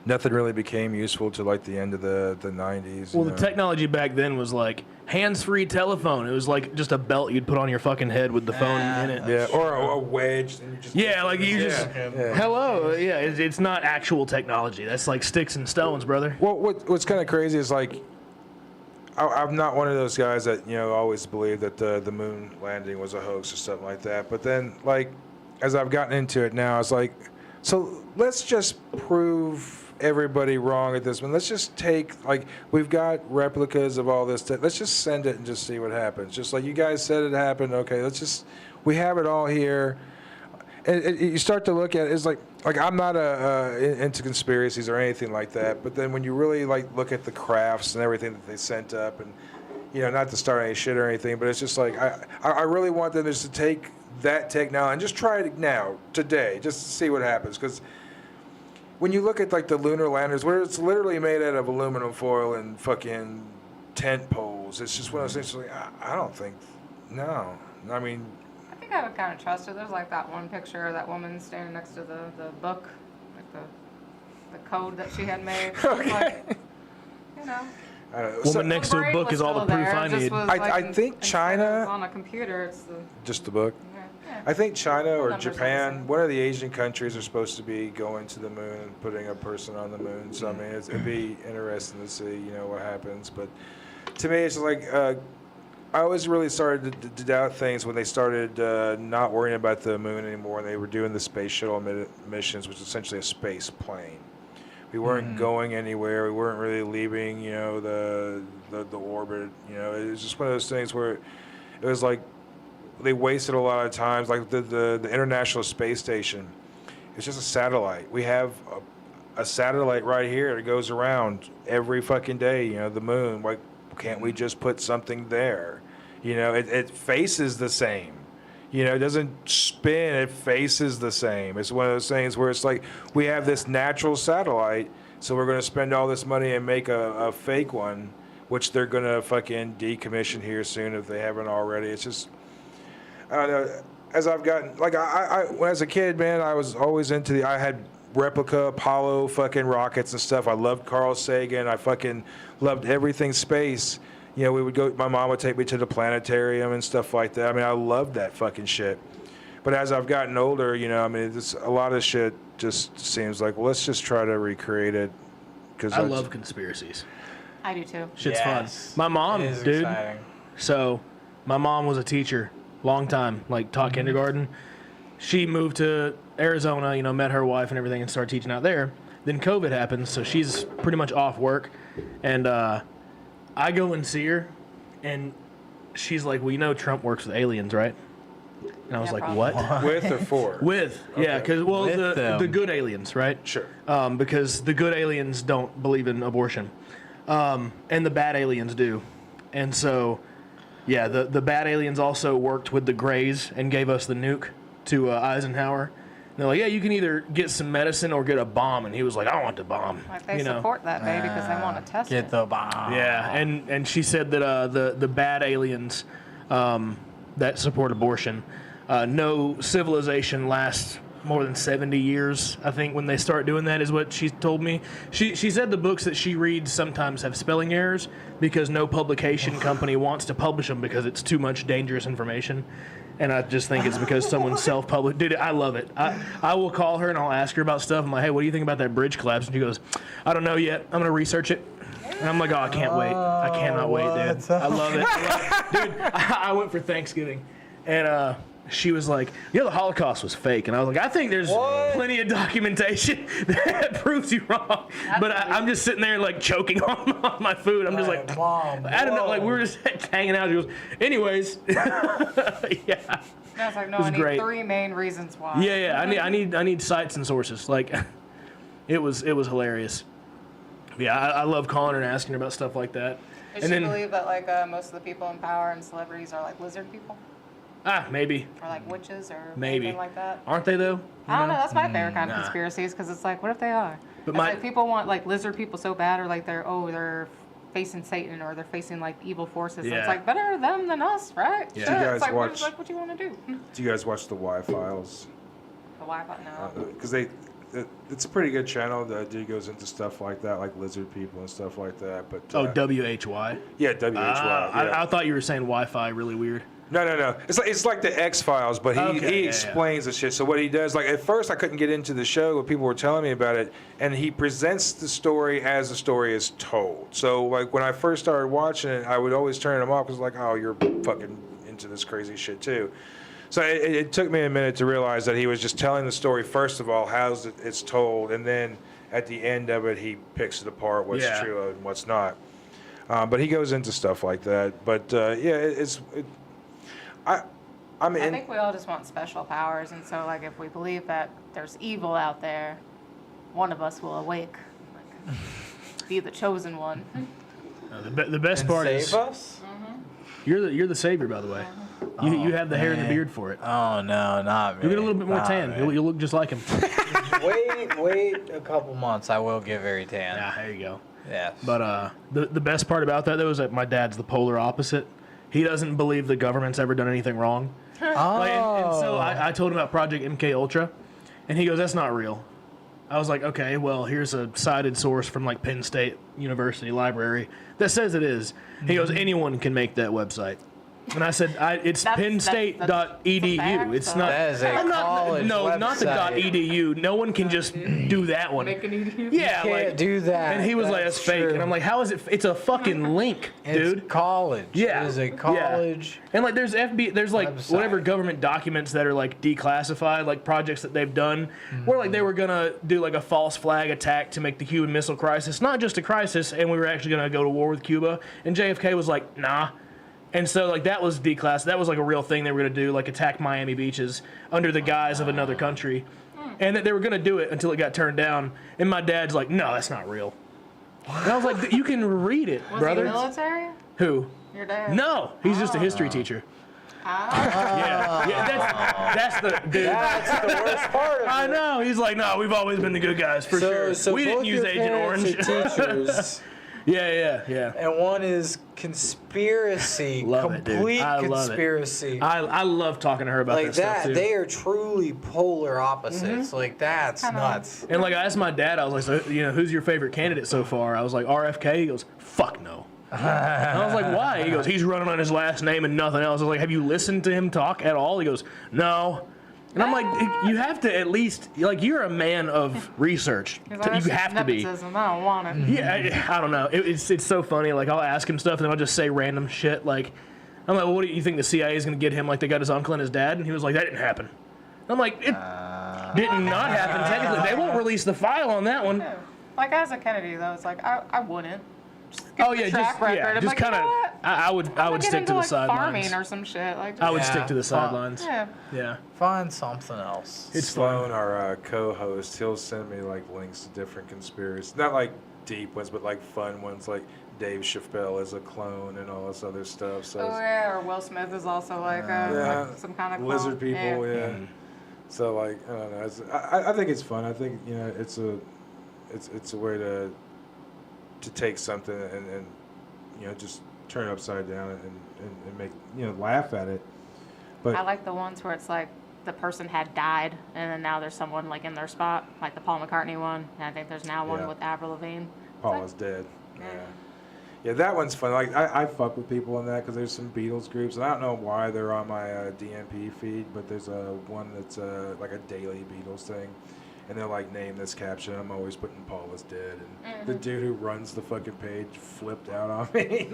Nothing really became useful to like the end of the 90s. Well, the technology back then was like hands-free telephone. It was like just a belt you'd put on your fucking head with the phone in it. Yeah, or a wedge. And you just Like you just, hello. Yeah, it's not actual technology. That's like sticks and stones, brother. Well, what's kind of crazy is like, I'm not one of those guys that always believed that the moon landing was a hoax or something like that. But then, like, as I've gotten into it now, it's like, so let's just prove everybody wrong at this one. Let's just take, like, we've got replicas of all this. Let's just send it and just see what happens. Just like you guys said it happened. Okay, we have it all here. And you start to look at it, it's like I'm not into conspiracies or anything like that. But then when you really like look at the crafts and everything that they sent up, and not to start any shit or anything, but it's just like I really want them just to take that technology and just try it now, today, just to see what happens. Because when you look at like the lunar landers, where it's literally made out of aluminum foil and fucking tent poles, it's just one of those things. Like I don't think, no. I mean, I think I would kind of trust her. There's like that one picture of that woman standing next to the book, like the code that she had made. Okay. Like, I don't know. Woman next to a book is all the proof I need. I think China. On a computer, it's the. Just the book. Yeah. I think China or Numbers are the Japan, same. one of the Asian countries, are supposed to be going to the moon and putting a person on the moon. So I mean, it'd be interesting to see, what happens. But to me, it's like I always really started to doubt things when they started not worrying about the moon anymore, and they were doing the space shuttle missions, which is essentially a space plane. We weren't going anywhere. We weren't really leaving, the orbit. It was just one of those things where it was like they wasted a lot of times. Like the International Space Station, it's just a satellite. We have a satellite right here that goes around every fucking day. The moon. Why can't we just put something there? It faces the same. It doesn't spin, it faces the same. It's one of those things where it's like, we have this natural satellite, so we're going to spend all this money and make a fake one, which they're going to fucking decommission here soon if they haven't already. It's just, I don't know, as I've gotten, like, when as a kid, man, I was always I had replica Apollo fucking rockets and stuff. I loved Carl Sagan. I fucking loved everything space. We would go, my mom would take me to the planetarium and stuff like that. I mean, I loved that fucking shit. But as I've gotten older, a lot of shit just seems like, well, let's just try to recreate it. Cause I love conspiracies. I do too. Shit's Yes. fun. My mom, It is dude. exciting. So, my mom was a teacher, long time, like taught kindergarten. She moved to Arizona, met her wife and everything, and started teaching out there. Then COVID happened, so she's pretty much off work, and I go and see her, and she's like, well, Trump works with aliens, right? And I was like, probably. what? With or for? With, yeah, because, With the them. good aliens, right? Sure. Because the good aliens don't believe in abortion. And the bad aliens do. And so, yeah, the bad aliens also worked with the Greys and gave us the nuke to Eisenhower. And they're like, yeah, you can either get some medicine or get a bomb. And he was like, I want the bomb. Like they support that baby because they want to test Get it. the bomb. Yeah, and she said that the bad aliens that support abortion, no civilization lasts more than 70 years, I think, when they start doing that, is what she told me. She said the books that she reads sometimes have spelling errors because no publication company wants to publish them because it's too much dangerous information. And I just think it's because someone self-published. Dude, I love it. I will call her and I'll ask her about stuff. I'm like, hey, what do you think about that bridge collapse? And she goes, I don't know yet. I'm going to research it. And I'm like, oh, I can't wait. I cannot wait, dude. I love it. Dude, I went for Thanksgiving, and she was like, yeah, the Holocaust was fake. And I was like, I think there's plenty of documentation that proves you wrong. But I'm just sitting there, like, choking on my food. I'm just like, Mom, I don't know. Like, we were just hanging out. She goes, anyways. Yeah. I was like, no, was I need great. 3 main reasons why. Yeah. I need sites and sources. Like, it was hilarious. Yeah, I love calling her and asking her about stuff like that. Does she believe that like most of the people in power and celebrities are like lizard people? Maybe. Or like witches or Maybe. anything like that? Aren't they, though? I don't know. That's my favorite kind of conspiracies because it's like, what if they are? But It's like people want like lizard people so bad, or like they're facing Satan, or they're facing like evil forces. And Yeah. it's like better them than us, right? Yeah. Sure. Do you guys It's like, watch- what you want to do? Do you guys watch the Y-Files? The Wi-Fi now. Because it's a pretty good channel. The dude goes into stuff like that, like lizard people and stuff like that. But WHY. yeah, WHY. Yeah. I thought you were saying Wi-Fi really weird. No. It's like the X-Files, but he explains the shit. So what he does, like at first I couldn't get into the show, but people were telling me about it, and he presents the story as the story is told. So like when I first started watching it, I would always turn him off because like, oh, you're fucking into this crazy shit too. So it took me a minute to realize that he was just telling the story first of all, how it's told, and then at the end of it, he picks it apart, what's true and what's not. But he goes into stuff like that. But I think we all just want special powers, and so like if we believe that there's evil out there, one of us will awake, like, be the chosen one. The best And part save is us? you're the savior, by the way. You have the hair and the beard for it. Oh no, not me. You'll get a little bit more Not tan. me. You'll look just like him. Wait a couple months. I will get very tan. Yeah, there you go. Yes. But the best part about that though is that my dad's the polar opposite. He doesn't believe the government's ever done anything wrong. oh. And so I told him about Project MK Ultra, and he goes, "That's not real." I was like, "Okay, well, here's a cited source from like Penn State University Library that says it is." He goes, "Anyone can make that website." And I said, "It's pennstate.edu. fact, It's so- not." That is a college No, not the website. .edu. No one can just do that one. Make an EDU. Yeah, Can't like, do that. and he was like, "That's fake." true. And I'm like, "How is it? It's a fucking link, dude." It's college. Yeah, It is a college. And like, there's there's like website. whatever government documents that are like declassified, like projects that they've done, where like they were gonna do like a false flag attack to make the Cuban Missile Crisis not just a crisis, and we were actually gonna go to war with Cuba. And JFK was like, "Nah." And so, like, that was declassified. That was, like, a real thing they were going to do, like, attack Miami beaches under the guise of another country. And that they were going to do it until it got turned down. And my dad's like, no, that's not real. And I was like, you can read it, Was brother. he military? Who? Your dad? No, he's just a history teacher. Yeah, that's the dude. That's the worst part of it. I know. He's like, no, we've always been the good guys, for sure. So We didn't both use your Agent parents Orange. are teachers, Yeah. and one is conspiracy, Love it, dude. complete I love it. conspiracy. I love talking to her about Like that stuff, that, too. they are truly polar opposites. Like that's Kinda. nuts. And like I asked my dad, I was like, so, who's your favorite candidate so far? I was like, RFK. He goes, fuck no. And I was like, why? He goes, he's running on his last name and nothing else. I was like, have you listened to him talk at all? He goes, no. And I'm like, you have to at least, like, you're a man of research. You have to be. Nepotism. I don't want it. Yeah, I don't know. It's so funny. Like, I'll ask him stuff and then I'll just say random shit. Like, I'm like, well, what do you think the CIA is going to get him? Like, they got his uncle and his dad? And he was like, that didn't happen. I'm like, it did not happen technically. They won't release the file on that one. Like as a Kennedy though, it's like I wouldn't. Oh yeah, track record. I'm just like, you kind of. know what? I would I'm stick getting to the like farming sidelines. or some shit. Like I would Yeah, stick to the fine. sidelines. yeah. Yeah. Find something else. It's Sloan, fun. our co-host, he'll send me like links to different conspiracies, not like deep ones, but like fun ones. Like Dave Chappelle is a clone and all this other stuff. So Oh yeah, or Will Smith is also like, like some kind of clone. lizard people, yeah. So like I don't know. I think it's fun. I think it's a way to take something and just turn it upside down and make laugh at it. But I like the ones where it's like the person had died and then now there's someone like in their spot, like the Paul McCartney one. And I think there's now one with Avril Lavigne. Paul is dead. Yeah, that one's fun. Like I fuck with people on that because there's some Beatles groups, and I don't know why they're on my DNP feed, but there's one that's like a daily Beatles thing, and they'll like name this caption. I'm always putting Paul is dead, and the dude who runs the fucking page flipped out on me.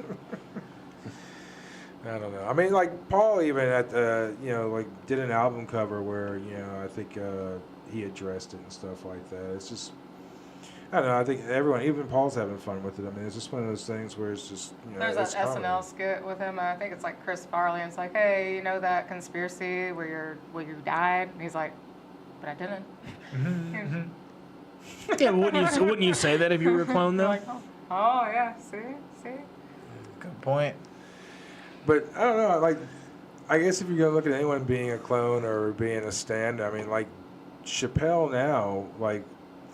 I don't know. I mean, like Paul even at like did an album cover where I think he addressed it and stuff like that. It's just. I don't know. I think everyone, even Paul's having fun with it. I mean, it's just one of those things where it's just, There's it's that comedy. SNL skit with him. I think it's like Chris Farley. And it's like, hey, you know that conspiracy where you died? And he's like, but I didn't. Yeah, but wouldn't you say that if you were a clone though? Like, oh yeah, see. Good point. But I don't know. Like, I guess if you're gonna look at anyone being a clone or being a stand, I mean, like Chappelle now, like.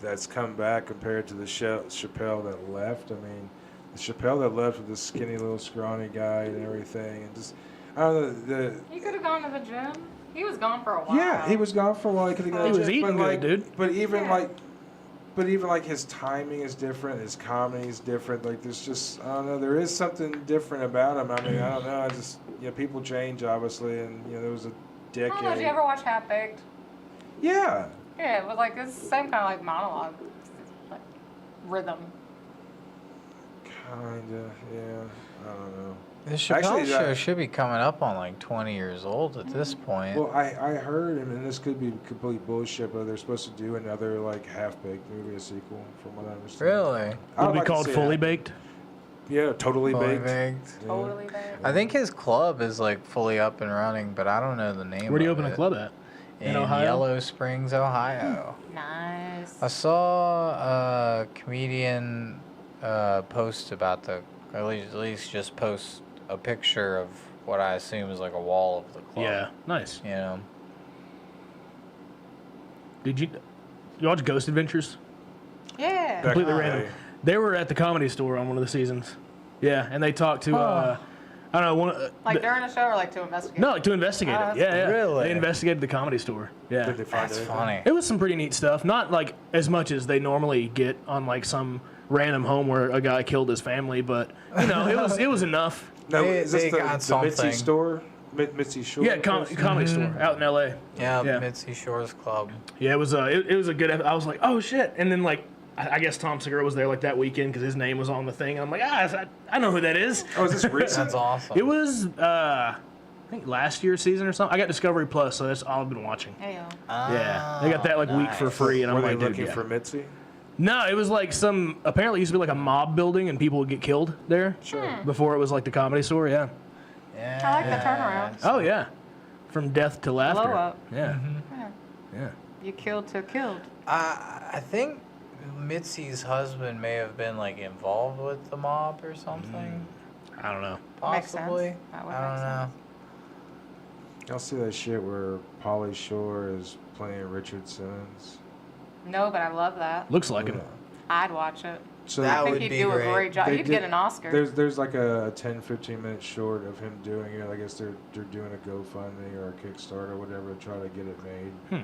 That's come back compared to the Chappelle that left. I mean, the Chappelle that left with the skinny little scrawny guy and everything, and just I don't know. He could have gone to the gym. He was gone for a while. Yeah, he was gone for a while. He could have gone. He to was the gym, eating but good, like, dude. But even like his timing is different. His comedy is different. Like there's just I don't know. There is something different about him. I mean, I don't know. I just people change obviously, and there was a decade. I don't know, did you ever watch Half Baked? Yeah. Yeah, it was like it's the same kind of like monologue, like rhythm. Kinda, yeah. I don't know. The Chappelle Actually, show should be coming up on like 20 years old at this point. Well, I heard, and this could be complete bullshit, but they're supposed to do another like half-baked movie, a sequel, from what I understand. Really? I Would would be like to called see Fully that. Baked. Yeah, totally Fully baked. baked. Yeah. Totally bad. I think his club is like fully up and running, but I don't know the name. Where do you of open it. a club at? In Ohio? Yellow Springs, Ohio. Nice. I saw a comedian post about at least just post a picture of what I assume is like a wall of the club. Yeah, nice. You know. Did you watch Ghost Adventures? Yeah. Back Completely in the random. day. They were at the Comedy Store on one of the seasons. Yeah, and they talked to I don't know Like during a show or like to investigate? no, like to investigate Oh, it. that's Yeah. Really? They investigated the Comedy Store. Yeah. Did they find That's anything? funny. It was some pretty neat stuff. Not like as much as they normally get on like some random home where a guy killed his family, but it was enough. No, They- is this they the got Mitzi something. store? Mitzi Shore? Yeah, Comedy Store out in L.A. Yeah, Yeah. Mitzi Shores Club. Yeah, it was a good. I was like, oh shit, and then like I guess Tom Segura was there like that weekend because his name was on the thing, and I'm like, I know who that is. Oh, is this recent? That's awesome. It was I think last year's season or something. I got Discovery Plus, so that's all I've been watching. Hey, Yeah, they got that like week for free, and Were I'm they like, dude, looking yeah. for Mitzi? No, it was like apparently it used to be like a mob building, and people would get killed there. Sure. Before it was like the Comedy Store. Yeah. Yeah. I like the turnaround. Oh yeah, from death to laughter. Blow up. Yeah. Yeah. Yeah. You killed to killed. I think Mitzi's husband may have been like involved with the mob or something. I don't know. Makes sense. Possibly. That would I make don't know. Y'all see that shit where Pauly Shore is playing Richard Simmons? No, but I love that. Looks like it. I'd watch it. So That I think would he'd be do great. a great job. They He'd did- get an Oscar. There's like a 10-15 minute short of him doing it. I guess they're doing a GoFundMe or a Kickstarter or whatever to try to get it made.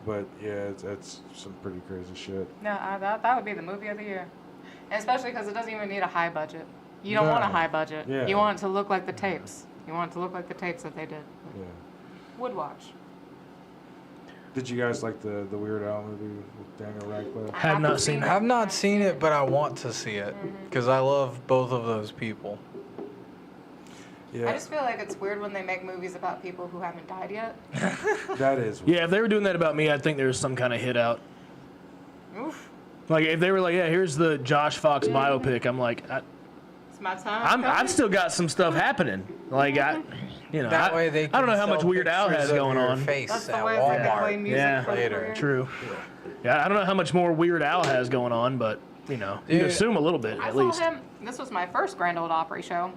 But yeah, it's some pretty crazy shit. No, that would be the movie of the year. And especially because it doesn't even need a high budget. You don't want a No. high budget. Yeah. You want it to look like the tapes. You want it to look like the tapes that they did. Yeah. Would watch. Did you guys like the Weird Al movie with Daniel Radcliffe? I Have haven't not seen it. it. I've not seen it, but I want to see it because I love both of those people. Yeah, I just feel like it's weird when they make movies about people who haven't died yet. that is. Yeah, if they were doing that about me, I'd think there was some kind of hit out. Oof. Like if they were like, yeah, here's the Josh Fox biopic. I'm like, It's my time. I've still got some stuff happening. Like That way they I don't know can how much sell Weird Al pictures has of going your on. Face That's at the way they can play Walmart. music Yeah. for Later. free. True. Yeah, I don't know how much more Weird Al has going on, but you Dude, assume a little bit I at saw least. him. This was my first Grand Ole Opry show,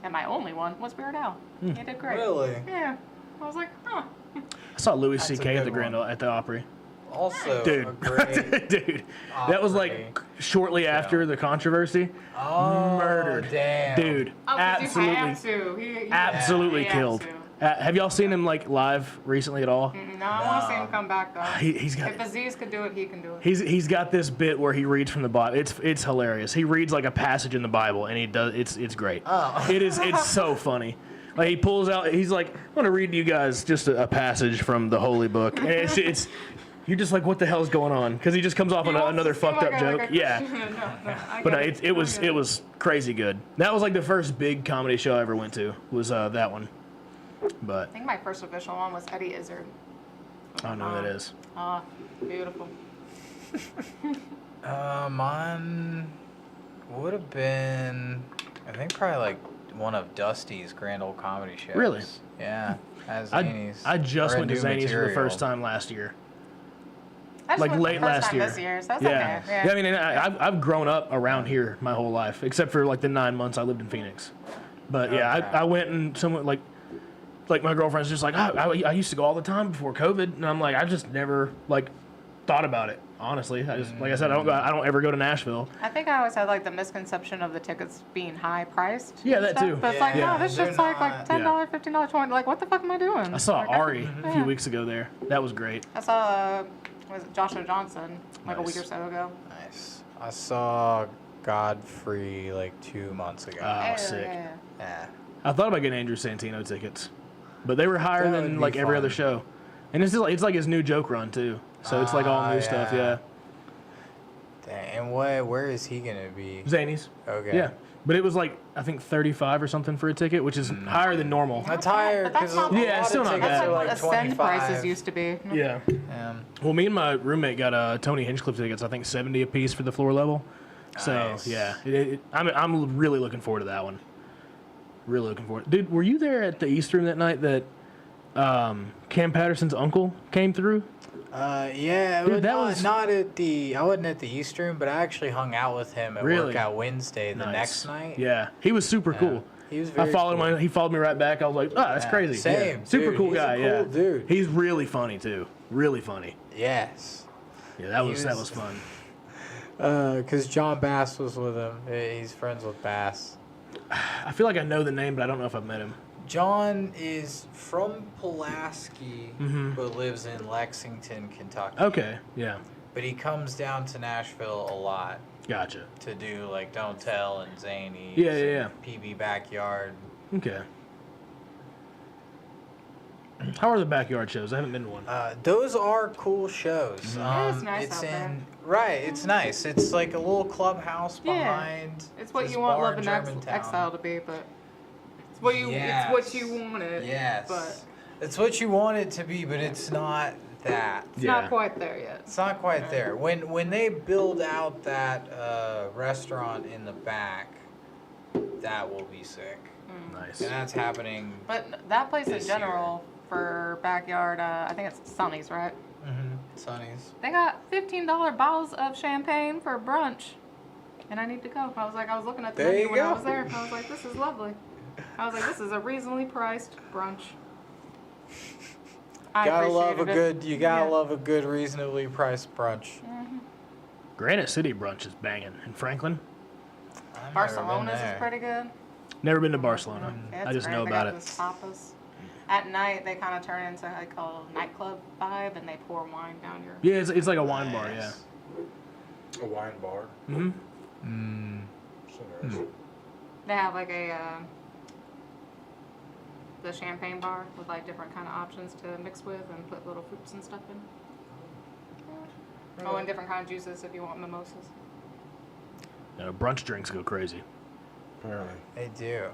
and my only one was Weird Al. He did great. Really? Yeah. I was like, huh. I saw Louis That's a C.K. at good the one. at the Opry. Also, a Dude, great dude, that was like shortly after the controversy. Oh, Murdered, damn. dude. Oh, 'cause you Absolutely, have to. He absolutely he had killed. to. Have y'all seen him like live recently at all? No, I want to see him come back though. He's got. If Aziz could do it, he can do it. He's got this bit where he reads from the Bible. It's hilarious. He reads like a passage in the Bible, and he does. It's great. Oh. It's so funny. Like he pulls out. He's like, I want to read to you guys just a passage from the Holy Book. And it's you're just like, what the hell's going on? Because he just comes off on He wants another to seem fucked up like joke. a Yeah. I But get it was crazy good. That was like the first big comedy show I ever went to. Was that one. But I think my first official one was Eddie Izzard. I don't know who that is. Ah, beautiful. Mine would have been, I think, probably like one of Dusty's Grand Ole Comedy shows. Really? Yeah. At I Zany's. just Or went to New Zany's for the Material. first time last year. I just Like went late the first last time year. This year, so that's Yeah. okay. Yeah, I mean, and I've grown up around here my whole life, except for like the 9 months I lived in Phoenix. But yeah, Okay. I went and someone like my girlfriend's just like, I used to go all the time before COVID, and I'm like, I just never like thought about it. Honestly, I just like I said, I don't ever go to Nashville. I think I always had like the misconception of the tickets being high priced. Yeah, and that stuff, too. But it's like, Yeah. no, this They're shit's like not- $10, $15, $20. Like, what the fuck am I doing? I saw Like, Ari a few yeah. weeks ago there. That was great. I saw was it Joshua Johnson like a week or Nice. so ago. Nice. I saw Godfrey like 2 months ago. Oh, Yeah, sick. yeah. Yeah. I thought about getting Andrew Santino tickets, but they were higher That than would be like every fun. other show. And it's like his new joke run too. So it's like all new stuff. yeah. Yeah. Dang, and where is he gonna be? Zany's. Okay. Yeah. But it was like I think 35 or something for a ticket, which is higher than normal. That's higher But that's because not- Yeah, it's still not That's bad. like what Ascend prices used to be. Yeah. Well, me and my roommate got Tony Hinchcliffe tickets. I think 70 a piece for the floor level. So Nice. yeah, I'm really looking forward to that one. Really looking forward. Dude, were you there at the East Room that night that Cam Patterson's uncle came through? Yeah, Dude, but that not, was- not at the. I wasn't at the East Room, but I actually hung out with him at Really? Workout Wednesday the Nice. next night. Yeah, he was super cool. He was I very followed cool. him. He followed me right back. I was like, "Oh, that's Yeah, crazy." same, Yeah. Super dude. cool He's a guy. cool yeah, dude. He's really funny too. Really funny. Yes. Yeah, that He was was- fun. Because John Bass was with him. He's friends with Bass. I feel like I know the name, but I don't know if I've met him. John is from Pulaski, but lives in Lexington, Kentucky. Okay. Yeah. But he comes down to Nashville a lot Gotcha. to do like Don't Tell and Zany's. Yeah, yeah, and PB Backyard. Okay. How are the backyard shows? I haven't been to one. Those are cool shows. It is nice it's out there. Right, it's nice. It's like a little clubhouse Yeah. behind. It's what this you want bar Love in and Germantown. Exile to be, but it's what you Yes. it's what you want it. Yes. But It's what you want it to be, but it's not that. it's Yeah. not quite there yet. It's not quite there. When they build out that restaurant in the back, that will be sick. Nice. And that's happening. But that place in This general for backyard, I think it's Sonny's, right? Sonny's. They got $15 bottles of champagne for brunch, and I need to go. I was looking at the There menu you when I go. was there. I was like, this is lovely. I was like, this is a reasonably priced brunch. I Gotta love a appreciated it. good. You gotta Yeah. love a good, reasonably priced brunch. Granite City brunch is banging in Franklin. I've never been Barcelona's is there. pretty good. Never been to Barcelona. Yeah, I it's just great. know They about got it. those tapas. At night, they kind of turn into like a nightclub vibe, and they pour wine down your. Yeah, it's like a wine bar. Yeah. Nice. A wine bar. Mm-hmm. It's interesting. They have like a the champagne bar with like different kind of options to mix with and put little fruits and stuff in. Oh, and different kind of juices if you want mimosas. Brunch drinks go crazy. Apparently. They do.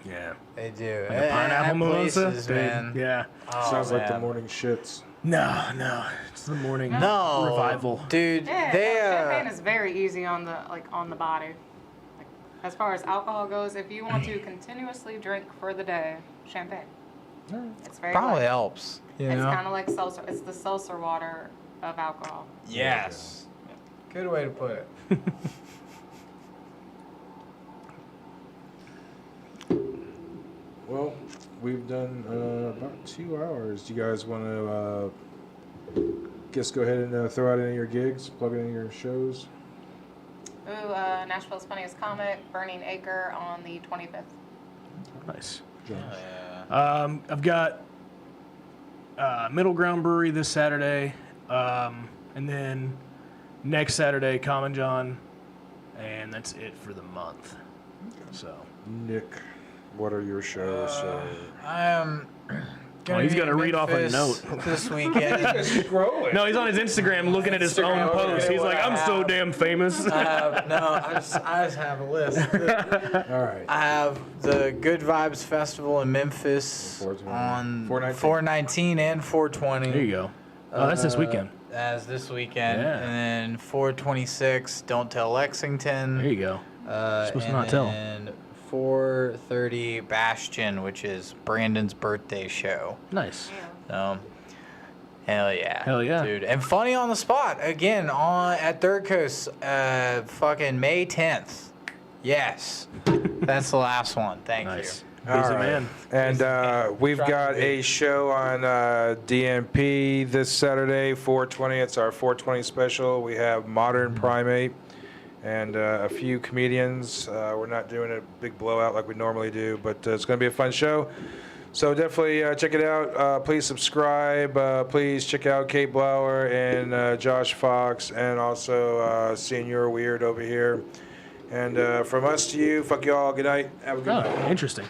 Yeah. They do. Like a pineapple mimosa. Places, Dude, man. Yeah. Oh, Sounds like the man. morning shits. No, it's the morning No. revival. Dude, Yeah, they champagne is very easy on the body. Like, as far as alcohol goes, if you want to continuously drink for the day, champagne. It's very probably light. helps. You It's know? kind of like seltzer. It's the seltzer water of alcohol. Yes. Good way to put it. Well, we've done about 2 hours. Do you guys want to go ahead and throw out any of your gigs, plug in your shows? Ooh, Nashville's Funniest Comic, Burning Acre on the 25th. Nice. Yeah. I've got Middle Ground Brewery this Saturday, and then next Saturday, Common John, and that's it for the month. So Nick, what are your shows? I am. he's got gotta read off a note. this weekend. Scrolling. no, he's on his Instagram looking at his own post. He's like, I'm so damn famous. I just have a list. All right. I have the Good Vibes Festival in Memphis 420. on 419. 419 and 420. There you go. Oh, that's this weekend. As this weekend. Yeah. And then 426, Don't Tell Lexington. There you go. Supposed to not and tell. then 430 Bastion, which is Brandon's birthday show. Nice. So, hell yeah. Hell yeah. Dude. And Funny on the Spot, again, at Third Coast, fucking May 10th. Yes. That's the last one. Thank Nice. you. All Busy right. man. And we've Trying to got be. a show on DNP this Saturday, 420. It's our 420 special. We have Modern Primate and a few comedians. We're not doing a big blowout like we normally do, but it's going to be a fun show. So definitely check it out. Please subscribe. Please check out Cait Blauer and Josh Fox, and also Senior Weird over here. And from us to you, fuck you all. Good night. Have a good night. Oh, interesting.